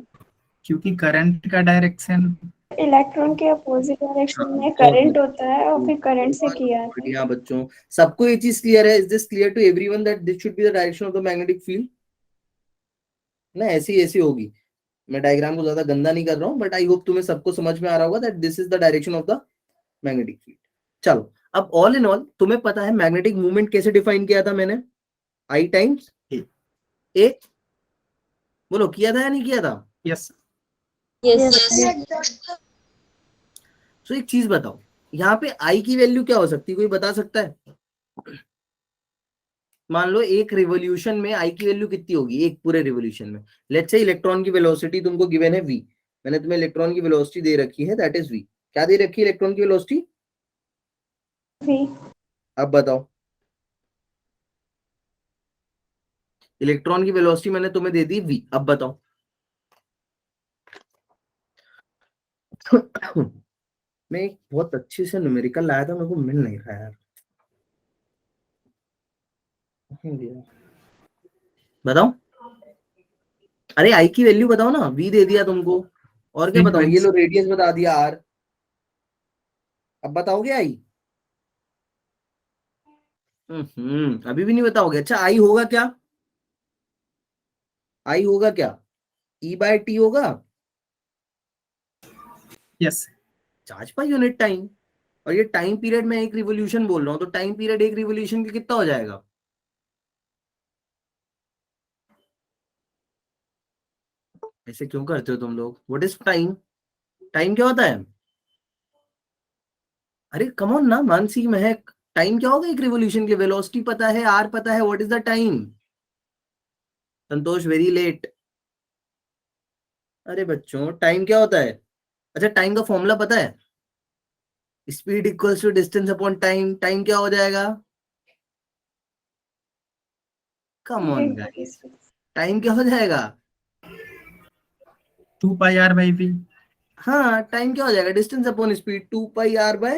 Speaker 3: क्योंकि करंट का डायरेक्शन
Speaker 6: इलेक्ट्रॉन के अपोजिट डायरेक्शन में
Speaker 1: बहुत
Speaker 6: करंट होता है और फिर करंट से किया है।
Speaker 1: बढ़िया बच्चों, सबको ये चीज क्लियर है? Is this clear to everyone that this should be the direction of the magnetic field? ना ऐसी ऐसी होगी, मैं डायग्राम को ज्यादा गंदा नहीं कर रहा हूँ, बट आई होप तुम्हें सबको समझ में आ रहा होगा that this is the direction of the magnetic field. चलो, अब ऑल इन ऑल तुम्हें पता है मैग्नेटिक मूवमेंट कैसे डिफाइन किया था मैंने? आई टाइम्स ए। बोलो, किया था या नहीं किया था?
Speaker 3: Yes
Speaker 7: Yes.
Speaker 1: सो एक चीज बताओ, यहाँ पे आई की वैल्यू क्या हो सकती है, कोई बता सकता है? मान लो एक रिवोल्यूशन में आई की वैल्यू कितनी होगी, एक पूरे रिवोल्यूशन में? लेट्स से इलेक्ट्रॉन की वेलोसिटी तुमको गिवन है v, मैंने तुम्हें इलेक्ट्रॉन की वेलोसिटी दे रखी है, दैट इज v। क्या दे रखी है इलेक्ट्रॉन की वेलोसिटी?
Speaker 6: v।
Speaker 1: अब बताओ, इलेक्ट्रॉन की वेलोसिटी मैंने तुम्हें दे दी v, अब बताओ। मैं एक बहुत अच्छे से न्यूमेरिकल लाया था, मेरे को मिल नहीं रहा यार, बताओ। अरे आई की वैल्यू बताओ ना, v दे दिया तुमको, और क्या बताओ? ये लो रेडियस बता दिया r, अब बताओगे आई? अभी भी नहीं बताओगे? अच्छा, आई होगा क्या? आई होगा क्या? E/t होगा,
Speaker 3: yes
Speaker 1: charge per unit time. और ये टाइम पीरियड में एक रिवोल्यूशन बोल रहा हूं, तो टाइम पीरियड एक रिवोल्यूशन के कितना हो जाएगा? ऐसे क्यों करते हो तुम लोग? What is time? टाइम क्या होता है? अरे कम ऑन ना मानसी, महक, टाइम क्या होगा एक रिवोल्यूशन के? वेलोसिटी पता है, आर पता है, what is the time? Santosh very late. अरे बच्चों, टाइम क्या होता है? अच्छा, टाइम का फॉर्मूला पता है? Speed equals to distance upon time. Time क्या हो जाएगा? कम ऑन गाइस, टाइम क्या हो जाएगा?
Speaker 3: 2πr/v।
Speaker 1: हाँ, टाइम क्या हो जाएगा? Distance upon speed, 2πr/v।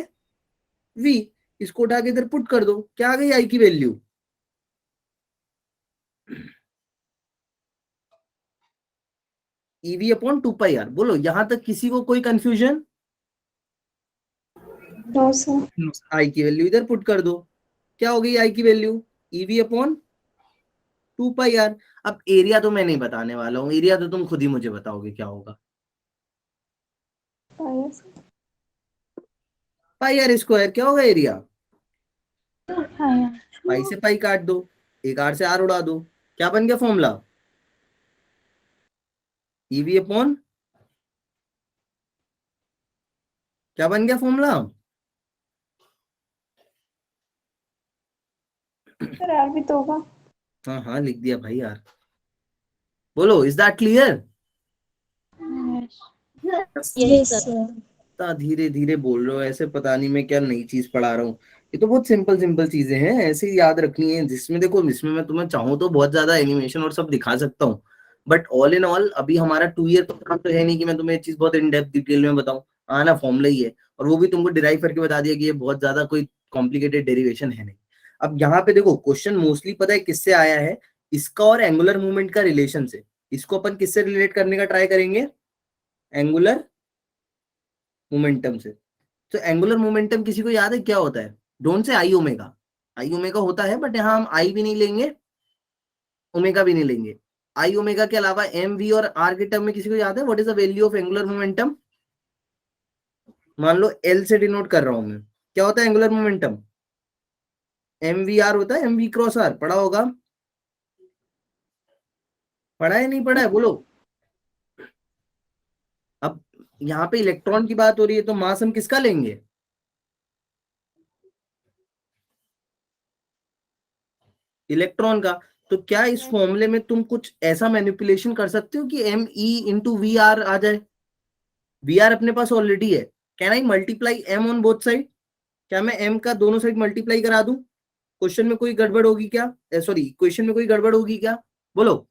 Speaker 1: इसको उठा के इधर पुट कर दो, क्या आ गई आई की वैल्यू? EV upon 2πr। बोलो, यहां तक किसी को कोई कंफ्यूजन?
Speaker 6: No sir.
Speaker 1: आई की वैल्यू इधर पुट कर दो, क्या हो गई आई की वैल्यू? EV upon 2πr। अब एरिया तो मैं नहीं बताने वाला हूँ, एरिया तो तुम खुद ही मुझे बताओगे क्या होगा। पाई आर स्क्वायर, क्या होगा एरिया? पाई से पाई काट दो, एक आर से आर उड़ा दो, क्या बन गया फॉर्मूला? EV अपॉन, क्या बन गया फॉर्मूला?
Speaker 6: सर आर भी तो होगा।
Speaker 1: हाँ हाँ, लिख दिया भाई यार। बोलो, is that clear?
Speaker 7: Yes, sir.
Speaker 1: इतना धीरे धीरे बोल रहे हो, ऐसे पता नहीं मैं क्या नई चीज पढ़ा रहा हूँ। ये तो बहुत सिंपल सिंपल चीजें हैं, ऐसे ही याद रखनी है। जिसमें देखो, इसमें मैं तुम्हें चाहूँ तो बहुत ज्यादा एनिमेशन और सब दिखा सकता हूँ, बट ऑल इन ऑल अभी हमारा 2 ईयर प्रोग्राम तो है नहीं कि मैं तुम्हें ये चीज बहुत इन डेप्थ डिटेल में बताऊँ। हाँ ना, फॉर्मूला ही है, और वो भी तुमको डिराइव करके बता दिया कि ये बहुत ज्यादा कोई कॉम्प्लिकेटेड डेरिवेशन है नहीं। अब यहाँ पे देखो, क्वेश्चन मोस्टली पता है किससे आया है? इसका और एंगुलर मूवमेंट का रिलेशन से। इसको अपन किससे रिलेट करने का ट्राई करेंगे? एंगुलर मोमेंटम से। तो एंगुलर मोमेंटम किसी को याद है क्या होता है? Don't say I omega. I omega होता है, बट यहाँ हम आई भी नहीं लेंगे, ओमेगा भी नहीं लेंगे। आई ओमेगा के अलावा एम वी और आर के टर्म में किसी को याद है what is the value of angular momentum? मान लो एल से डिनोट कर रहा हूं मैं, क्या होता है angular momentum? M V R होता है, एम वी क्रॉस आर, पढ़ा होगा? पढ़ा है नहीं पढ़ा है? बोलो। अब यहाँ पे इलेक्ट्रॉन की बात हो रही है, तो मास हम किसका लेंगे? इलेक्ट्रॉन का। तो क्या इस फॉर्मूले में तुम कुछ ऐसा मैनिपुलेशन कर सकते हो कि m e into v r आ जाए? वी आर अपने पास ऑलरेडी है, can I multiply m on both side? क्या मैं एम का दोनों साइड मल्टीप्लाई करा दूं? क्वेश्चन में कोई गड़बड़ होगी क्या? सॉरी, क्वेश्चन में कोई गड़बड़ होगी क्या? बोलो,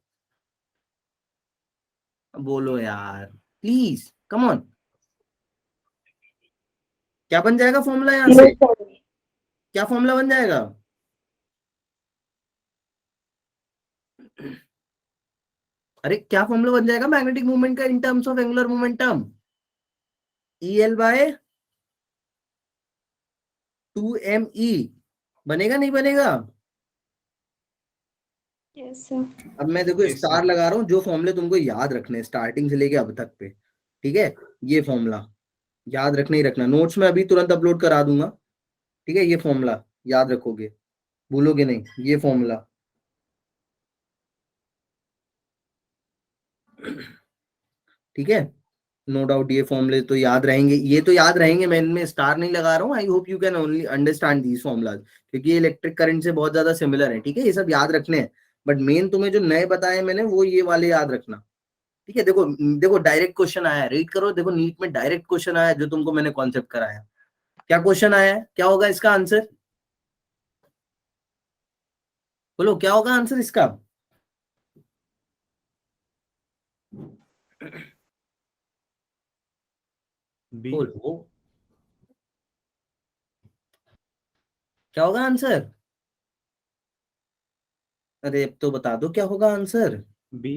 Speaker 1: बोलो यार प्लीज, कम ऑन। क्या बन जाएगा फॉर्मूला यहां से? क्या फॉर्मूला बन जाएगा? अरे क्या फॉर्मूला बन जाएगा मैग्नेटिक मूवमेंट का in terms of angular momentum? EL by 2ME बनेगा नहीं बनेगा?
Speaker 6: Yes, sir.
Speaker 1: अब मैं देखो
Speaker 5: Yes,
Speaker 1: स्टार
Speaker 5: sir.
Speaker 1: लगा रहा हूँ, जो फॉर्मूले तुमको याद रखने स्टार्टिंग से लेके अब तक पे, ठीक है, ये फॉर्मूला याद रखना ही रखना, नोट्स में अभी तुरंत अपलोड करा दूंगा, ठीक है, ये फॉर्मूला याद रखोगे, भूलोगे नहीं, ये फॉर्मूला, ठीक है, नो डाउट ये फॉर्मूले तो याद रहेंगे, ये तो याद रहेंगे, मैं इनमें स्टार नहीं लगा रहा हूँ, I hope you can only understand these formulas, क्योंकि ये इलेक्ट्रिक करंट से बहुत ज्यादा सिमिलर है, ठीक है, ये सब याद रखने हैं, बट मेन तुम्हें जो नए बताए मैंने वो ये वाले याद रखना, ठीक है। देखो देखो डायरेक्ट क्वेश्चन आया है, रीड करो, देखो नीट में डायरेक्ट क्वेश्चन आया है जो तुमको मैंने कॉन्सेप्ट कराया, क्या क्वेश्चन आया है, क्या होगा इसका आंसर, बोलो क्या होगा आंसर इसका?
Speaker 5: B.
Speaker 1: बोलो क्या होगा आंसर? अरे अब तो बता दो क्या होगा आंसर?
Speaker 5: B.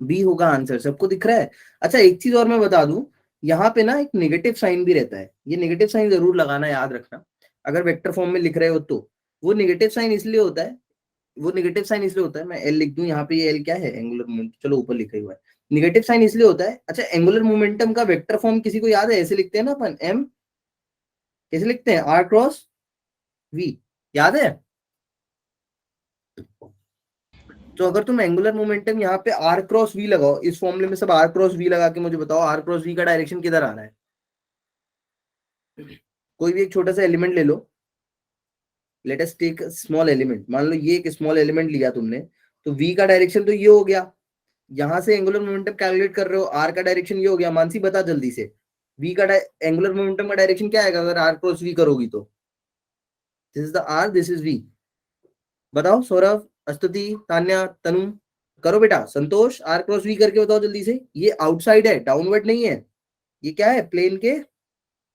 Speaker 1: बी होगा आंसर, सबको दिख रहा है? अच्छा एक चीज और मैं बता दूं, यहाँ पे ना एक नेगेटिव साइन भी रहता है, ये नेगेटिव साइन जरूर लगाना, याद रखना, अगर वेक्टर फॉर्म में लिख रहे हो तो वो नेगेटिव साइन इसलिए होता है, वो नेगेटिव साइन इसलिए होता है, मैं एल लिख दूं यहाँ पे, ये एल क्या है, एंगुलर मोमेंट, चलो ऊपर लिखा हुआ है, नेगेटिव साइन इसलिए होता है, अच्छा एंगुलर मोमेंटम का वेक्टर फॉर्म किसी को याद है, ऐसे लिखते हैं ना अपन, एम कैसे लिखते हैं, आर क्रॉस वी, याद है? तो अगर तुम एंगुलर मोमेंटम यहाँ पे आर क्रॉस वी लगाओ, इस फॉर्मूले में सब आर क्रॉस वी लगा के मुझे बताओ आर क्रॉस वी का डायरेक्शन किधर आ रहा है, कोई भी एक छोटा सा एलिमेंट ले लो, let us take small element, मान लो ये एक स्मॉल एलिमेंट लिया तुमने, तो वी का डायरेक्शन तो ये हो गया, यहां से एंगुलर मोमेंटम कैलकुलेट कर रहे हो, आर का डायरेक्शन ये हो गया, मानसी बता जल्दी से, वी का एंगुलर मोमेंटम का डायरेक्शन क्या आएगा अगर आर क्रॉस वी करोगी तो? This is the R, this is V, बताओ सौरभ, अस्तुति, तान्या, तनु, करो बेटा, संतोष, आर क्रॉस वी करके बताओ जल्दी से, ये आउटसाइड है, डाउनवर्ड नहीं है, ये क्या है, प्लेन के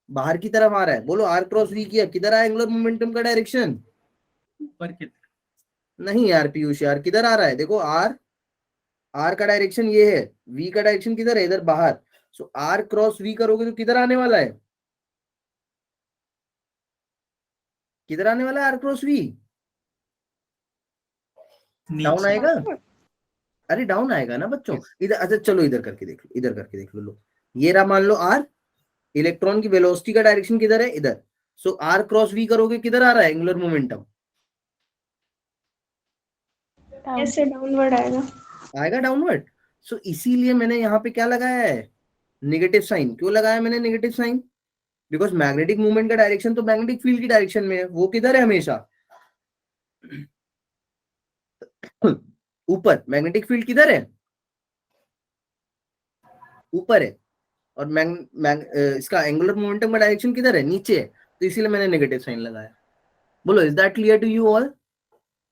Speaker 1: बाहर की तरफ आ रहा है, बोलो आर क्रॉस वी किया, किधर आया एंगुलर मोमेंटम का डायरेक्शन?
Speaker 3: ऊपर की
Speaker 1: नहीं यार पीयूष यार, किधर आ रहा है, देखो आर, आर का डायरेक्शन ये है, वी का डायरेक्शन किधर है, इधर बाहर, सो आर क्रॉस वी करोगे तो किधर आने वाला है, किधर आने वाला है आर क्रॉस वी? डाउन
Speaker 3: नीचे
Speaker 1: आएगा, अरे डाउन आएगा ना बच्चों, इधर, अच्छा चलो इधर करके देख लो, इधर करके देख लो, लो ये रहा, मान लो आर, इलेक्ट्रॉन की वेलोसिटी का डायरेक्शन किधर है, इधर, सो आर क्रॉस वी करोगे किधर आ रहा है एंगुलर मोमेंटम?
Speaker 6: ऐसे डाउनवर्ड आएगा।
Speaker 1: आएगा डाउनवर्ड, सो इसीलिए मैंने यहाँ पे क्या लगाया है, नेगेटिव साइन, क्यों लगाया मैंने negative sign? Because magnetic movement का डायरेक्शन तो मैग्नेटिक फील्ड की डायरेक्शन में है, वो किधर है हमेशा, ऊपर, मैग्नेटिक फील्ड किधर है, ऊपर है, और इसका एंगुलर मोमेंटम का डायरेक्शन किधर है, नीचे है, तो इसीलिए मैंने नेगेटिव साइन लगाया, बोलो is that clear to you all?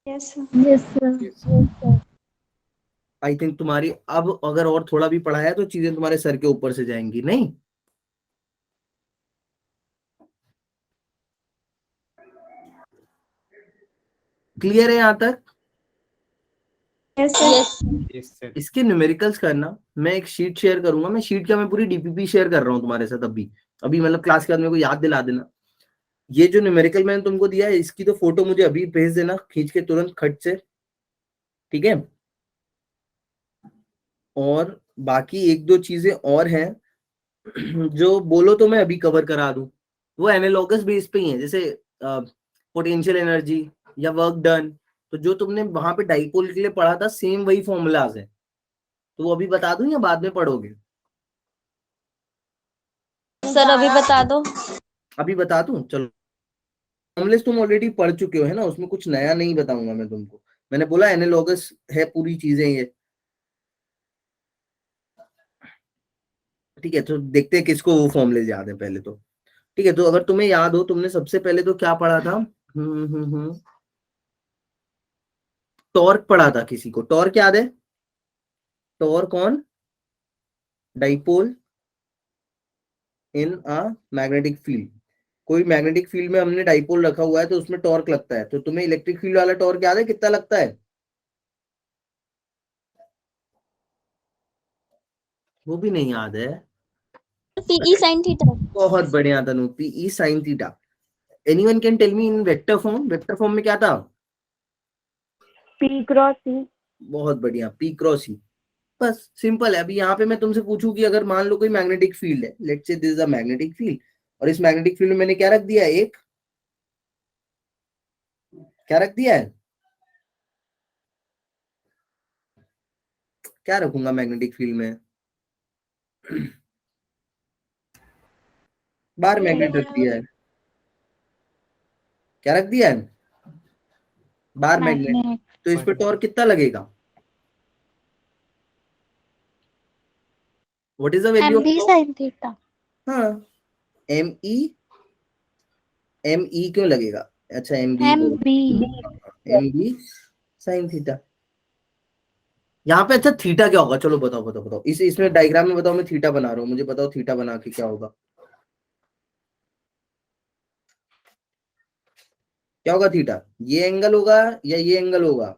Speaker 6: Yes, sir.
Speaker 7: Yes, sir. Yes, sir.
Speaker 1: I think तुम्हारी अब अगर और थोड़ा भी पढ़ा है तो चीजें तुम्हारे सर के ऊपर से जाएंगी, नहीं? क्लियर है यहाँ तक?
Speaker 6: Yes, sir.
Speaker 7: Yes, sir.
Speaker 5: Yes, sir.
Speaker 1: इसके न्यूमेरिकल्स करना, मैं एक शीट शेयर करूंगा, मैं शीट का मैं पूरी डीपीपी शेयर कर रहा हूँ तुम्हारे साथ अभी, अभी मतलब क्लास के बाद मेरे को याद दिला देना, ये जो न्यूमेरिकल मैंने तुमको दिया है इसकी तो फोटो मुझे अभी भेज देना खींच के तुरंत खट से, ठीक है? और बाकी एक दो चीजें और हैं जो बोलो तो मैं अभी कवर करा दूं, वो एनालॉगस बेस पे ही है, जैसे पोटेंशियल एनर्जी या वर्क डन, तो जो तुमने वहां पे डाइपोल के लिए पढ़ा था सेम वही फॉर्मूलाज है, तो वो अभी बता दूं या बाद में पढ़ोगे?
Speaker 7: सर अभी बता दो।
Speaker 1: अभी बता दूं, चलो फॉर्मूलेस तुम ऑलरेडी पढ़ चुके हो है ना, उसमें कुछ नया नहीं बताऊंगा मैं तुमको, मैंने बोला एनालॉगस है पूरी चीजें ये, ठीक है? तो देखते हैं किसको वो फॉर्मूले याद है पहले तो, ठीक है? तो अगर तुम्हें याद हो, तुमने सबसे पहले तो क्या पढ़ा था, टॉर्क पढ़ा था, किसी को टॉर्क याद है? Torque on dipole in a magnetic field, कोई मैग्नेटिक फील्ड में हमने डाइपोल रखा हुआ है तो उसमें टॉर्क लगता है, तो तुम्हें इलेक्ट्रिक फील्ड वाला टॉर्क याद है कितना लगता है? वो भी नहीं याद है।
Speaker 7: P e sine theta.
Speaker 1: बहुत बढ़िया Tanu, p e sine theta. Anyone can tell me in vector form, vector form में क्या था?
Speaker 6: P cross E.
Speaker 1: बहुत बढ़िया, पी क्रॉस ई। बस सिंपल है। अभी यहाँ पे मैं तुमसे पूछूं कि अगर मान लो कोई मैग्नेटिक फील्ड है, let's say this is a magnetic field, और इस मैग्नेटिक फील्ड में मैंने क्या रख दिया है? एक क्या रख दिया है? क्या रखूंगा मैग्नेटिक फील्ड में? बार मैग्नेट रख दिया है। क्या रख दिया है? Bar magnet. तो इस पे टॉर्क कितना लगेगा? What is the value of
Speaker 2: mb
Speaker 1: torque?
Speaker 2: sin theta।
Speaker 1: हाँ, एम ई क्यों लगेगा? अच्छा, एम बी साइन थीटा। यहाँ पे अच्छा थीटा क्या होगा? चलो बताओ बताओ बताओ, इसमें डायग्राम में बताओ। मैं थीटा बना रहा हूँ, मुझे बताओ थीटा बना के क्या होगा? क्या होगा थीटा? ये एंगल होगा या ये एंगल होगा?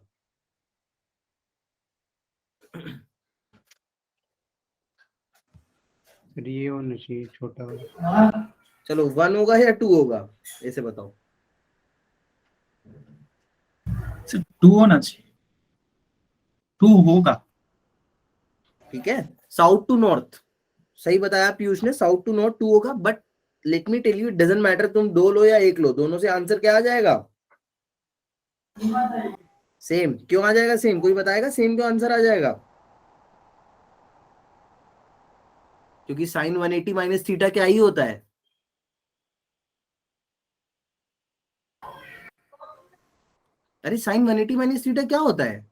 Speaker 5: सर ये होना चाहिए छोटा वाला।
Speaker 1: चलो 1 होगा या 2 होगा, ऐसे बताओ।
Speaker 3: सर 2 होना चाहिए, 2 होगा।
Speaker 1: ठीक है, साउथ टू नॉर्थ सही बताया पीयूष ने, साउथ टू नॉर्थ 2 होगा। But let me tell you, it doesn't matter तुम 2 लो या 1 लो, दोनों से आंसर क्या आ जाएगा? सेम। क्यों आ जाएगा सेम? कोई बताएगा सेम क्यों आंसर आ जाएगा? क्योंकि साइन 180 माइनस थीटा क्या ही होता है? अरे साइन 180 माइनस थीटा क्या होता है?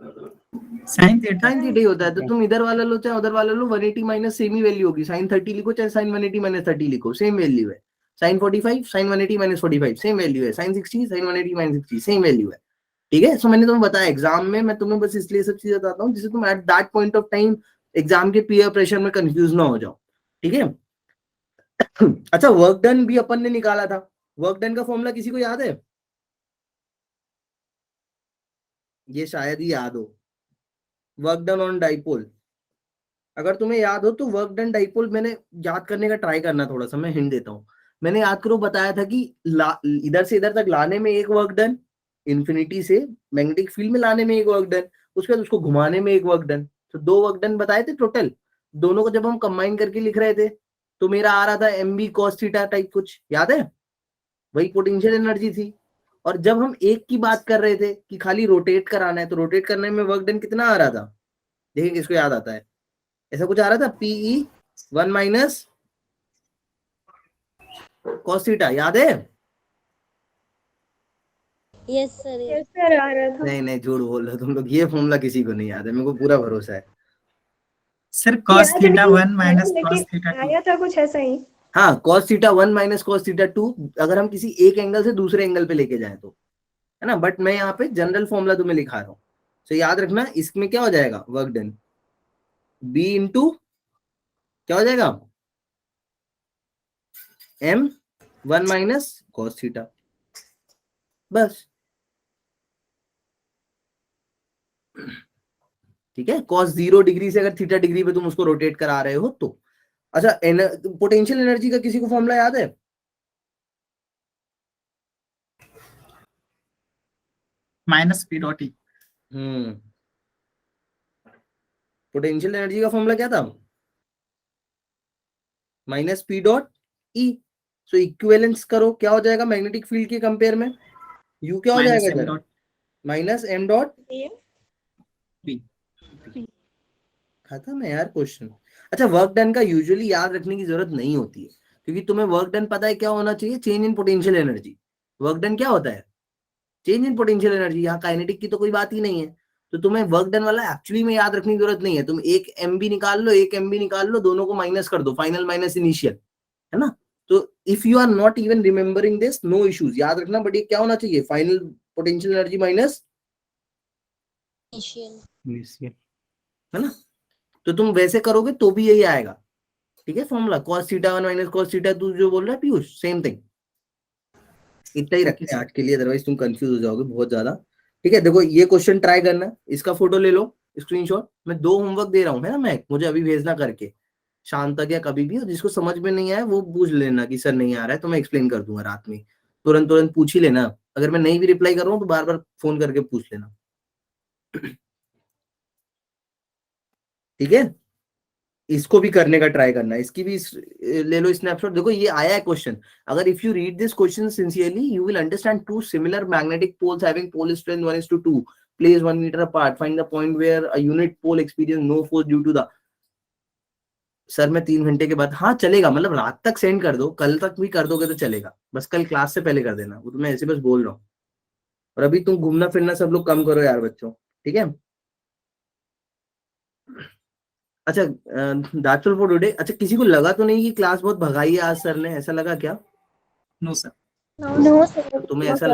Speaker 3: Sine theta.
Speaker 1: साइन थीटा ही होता है। तो तुम इधर वाला लो चाहे उधर वाला लो, 180 माइनस सेम ही वैल्यू होगी। साइन 30 लिखो चाहे साइन 180 माइनस 30 लिखो, सेम वैल्यू है। Sine 45 sine 180 minus 45 same value है। Sine 60 sine 180 minus 60 same value है। ठीक है, सो मैंने तुम्हें बताया एग्जाम में, मैं तुम्हें बस इसलिए सब चीजें बताता हूँ जिससे तुम at that point of time exam के पीयर प्रेशर में कंफ्यूज ना हो जाओ। ठीक है। अच्छा, वर्क डन भी अपन ने निकाला था। वर्क डन का फॉर्मूला किसी को याद है? ये शायद ही याद हो। वर्क डन ऑन डाइपोल, अगर तुम्हें याद हो तो वर्क डन डाइपोल मैंने याद करने का ट्राई करना, थोड़ा सा मैं हिंट देता हूँ। मैंने याद करो बताया था कि इधर से इधर तक लाने में एक वर्क डन, इन्फिनिटी से मैग्नेटिक फील्ड में लाने में एक वर्क डन, उसके बाद उसको घुमाने में एक वर्क डन। तो 2 वर्क डन बताए थे टोटल। दोनों को जब हम कंबाइन करके लिख रहे थे तो मेरा आ रहा था M B cos theta type कुछ, याद है? वही पोटेंशियल एनर्जी थी। और जब हम एक की बात कर रहे थे कि खाली रोटेट कराना है, तो रोटेट करने में वर्क डन कितना आ रहा था? देखिए किसको याद आता है। ऐसा कुछ आ रहा था, पीई 1 माइनस कॉस थीटा, याद है?
Speaker 7: Yes sir.
Speaker 6: Yes sir, आ रहा था।
Speaker 1: नहीं नहीं, झूठ बोल रहे हो तुम लोग, ये फॉर्मूला किसी को नहीं याद है, मेरे को पूरा भरोसा है।
Speaker 3: सर cos
Speaker 6: याद
Speaker 3: थीटा
Speaker 6: नहीं
Speaker 3: 1 माइनस
Speaker 6: है,
Speaker 3: cos
Speaker 6: लेकिन
Speaker 3: थीटा 2।
Speaker 6: आया था कुछ ऐसा ही।
Speaker 1: हाँ, cos theta 1 minus cos theta 2, अगर हम किसी एक एंगल से दूसरे एंगल पे लेके जाए तो, है ना। बट मैं यहाँ पे जनरल फॉर्मूला तुम्हें लिखा रहा हूँ, तो याद रखना इसमें क्या हो जाएगा? वर्क डन बी इंटू क्या हो जाएगा? एम 1 माइनस कॉस थीटा, बस। ठीक है, कॉस 0 डिग्री से अगर थीटा डिग्री पे तुम उसको रोटेट करा रहे हो तो। अच्छा, पोटेंशियल एनर्जी का किसी को फॉर्मूला याद है?
Speaker 3: Minus p dot E.
Speaker 1: Potential energy का फॉर्मूला क्या था? Minus p dot E. So equivalence करो, क्या हो जाएगा मैग्नेटिक फील्ड के कंपेयर में? यू क्या हो
Speaker 3: माइनस
Speaker 1: जाएगा
Speaker 3: एम
Speaker 1: इधर?
Speaker 3: Dot
Speaker 1: minus m dot
Speaker 3: p.
Speaker 1: खत्म है यार क्वेश्चन। अच्छा, वर्क डन का यूजुअली याद रखने की जरूरत नहीं होती है, क्योंकि तुम्हें वर्क डन पता है क्या होना चाहिए? Change in potential energy. Work done क्या होता है? Change in potential energy. यहाँ काइनेटिक की तो कोई बात ही नहीं है, तो तुम्हें वर्क डन वाला एक्चुअली में याद रखने की जरूरत नहीं है। तुम एक एम बी निकाल लो, एक एम बी निकाल लो, दोनों को माइनस कर दो, फाइनल माइनस इनिशियल, है ना। तो if you are not even remembering this, no issues, याद रखना। बट ये क्या होना चाहिए? Final potential energy minus
Speaker 5: initial,
Speaker 1: है ना। तो तुम वैसे करोगे तो भी यही आएगा। ठीक है, formula cos theta 1 minus cos theta 2 जो बोल रहा है पीयूष, सेम थिंग। इतना ही रखते हैं आज के लिए, अदरवाइज तुम कंफ्यूज हो जाओगे बहुत ज्यादा। ठीक है, देखो ये क्वेश्चन ट्राई करना, इसका फोटो ले लो, स्क्रीनशॉट, मैं 2 होमवर्क दे रहा हूँ है ना, मैं मुझे अभी भेजना करके शाम तक या कभी भी, और जिसको समझ में नहीं आया वो पूछ लेना कि सर नहीं आ रहा है, तो मैं एक्सप्लेन कर दूंगा रात में, तुरंत तुरंत पूछ ही लेना। अगर मैं नहीं भी रिप्लाई कर रहा हूँ तो बार बार फोन करके पूछ लेना, ठीक है। इसको भी करने का ट्राई करना, इसकी भी ले लो स्नैपशॉट। देखो ये आया है क्वेश्चन, अगर if you read this question sincerely you will understand two similar magnetic poles having pole strength 1:2 placed 1 meter apart, find the point where a unit pole experience no force due to the। Sir मैं 3 घंटे के बाद, हाँ चलेगा, मतलब रात तक send कर दो, कल तक भी कर दोगे तो चलेगा, बस कल क्लास से पहले कर देना, वो तो मैं ऐसे बस बोल रहा हूँ। और अभी तुम घूमना फिरना सब लोग कम करो यार बच्चों, ठीक है। अच्छा दैट्स ऑल फॉर टुडे। अच्छा किसी को लगा तो नहीं कि क्लास बहुत भगाई है आज सर ने, ऐसा लगा क्या?
Speaker 3: No sir.
Speaker 7: No, sir.
Speaker 1: तुम्हें ऐसा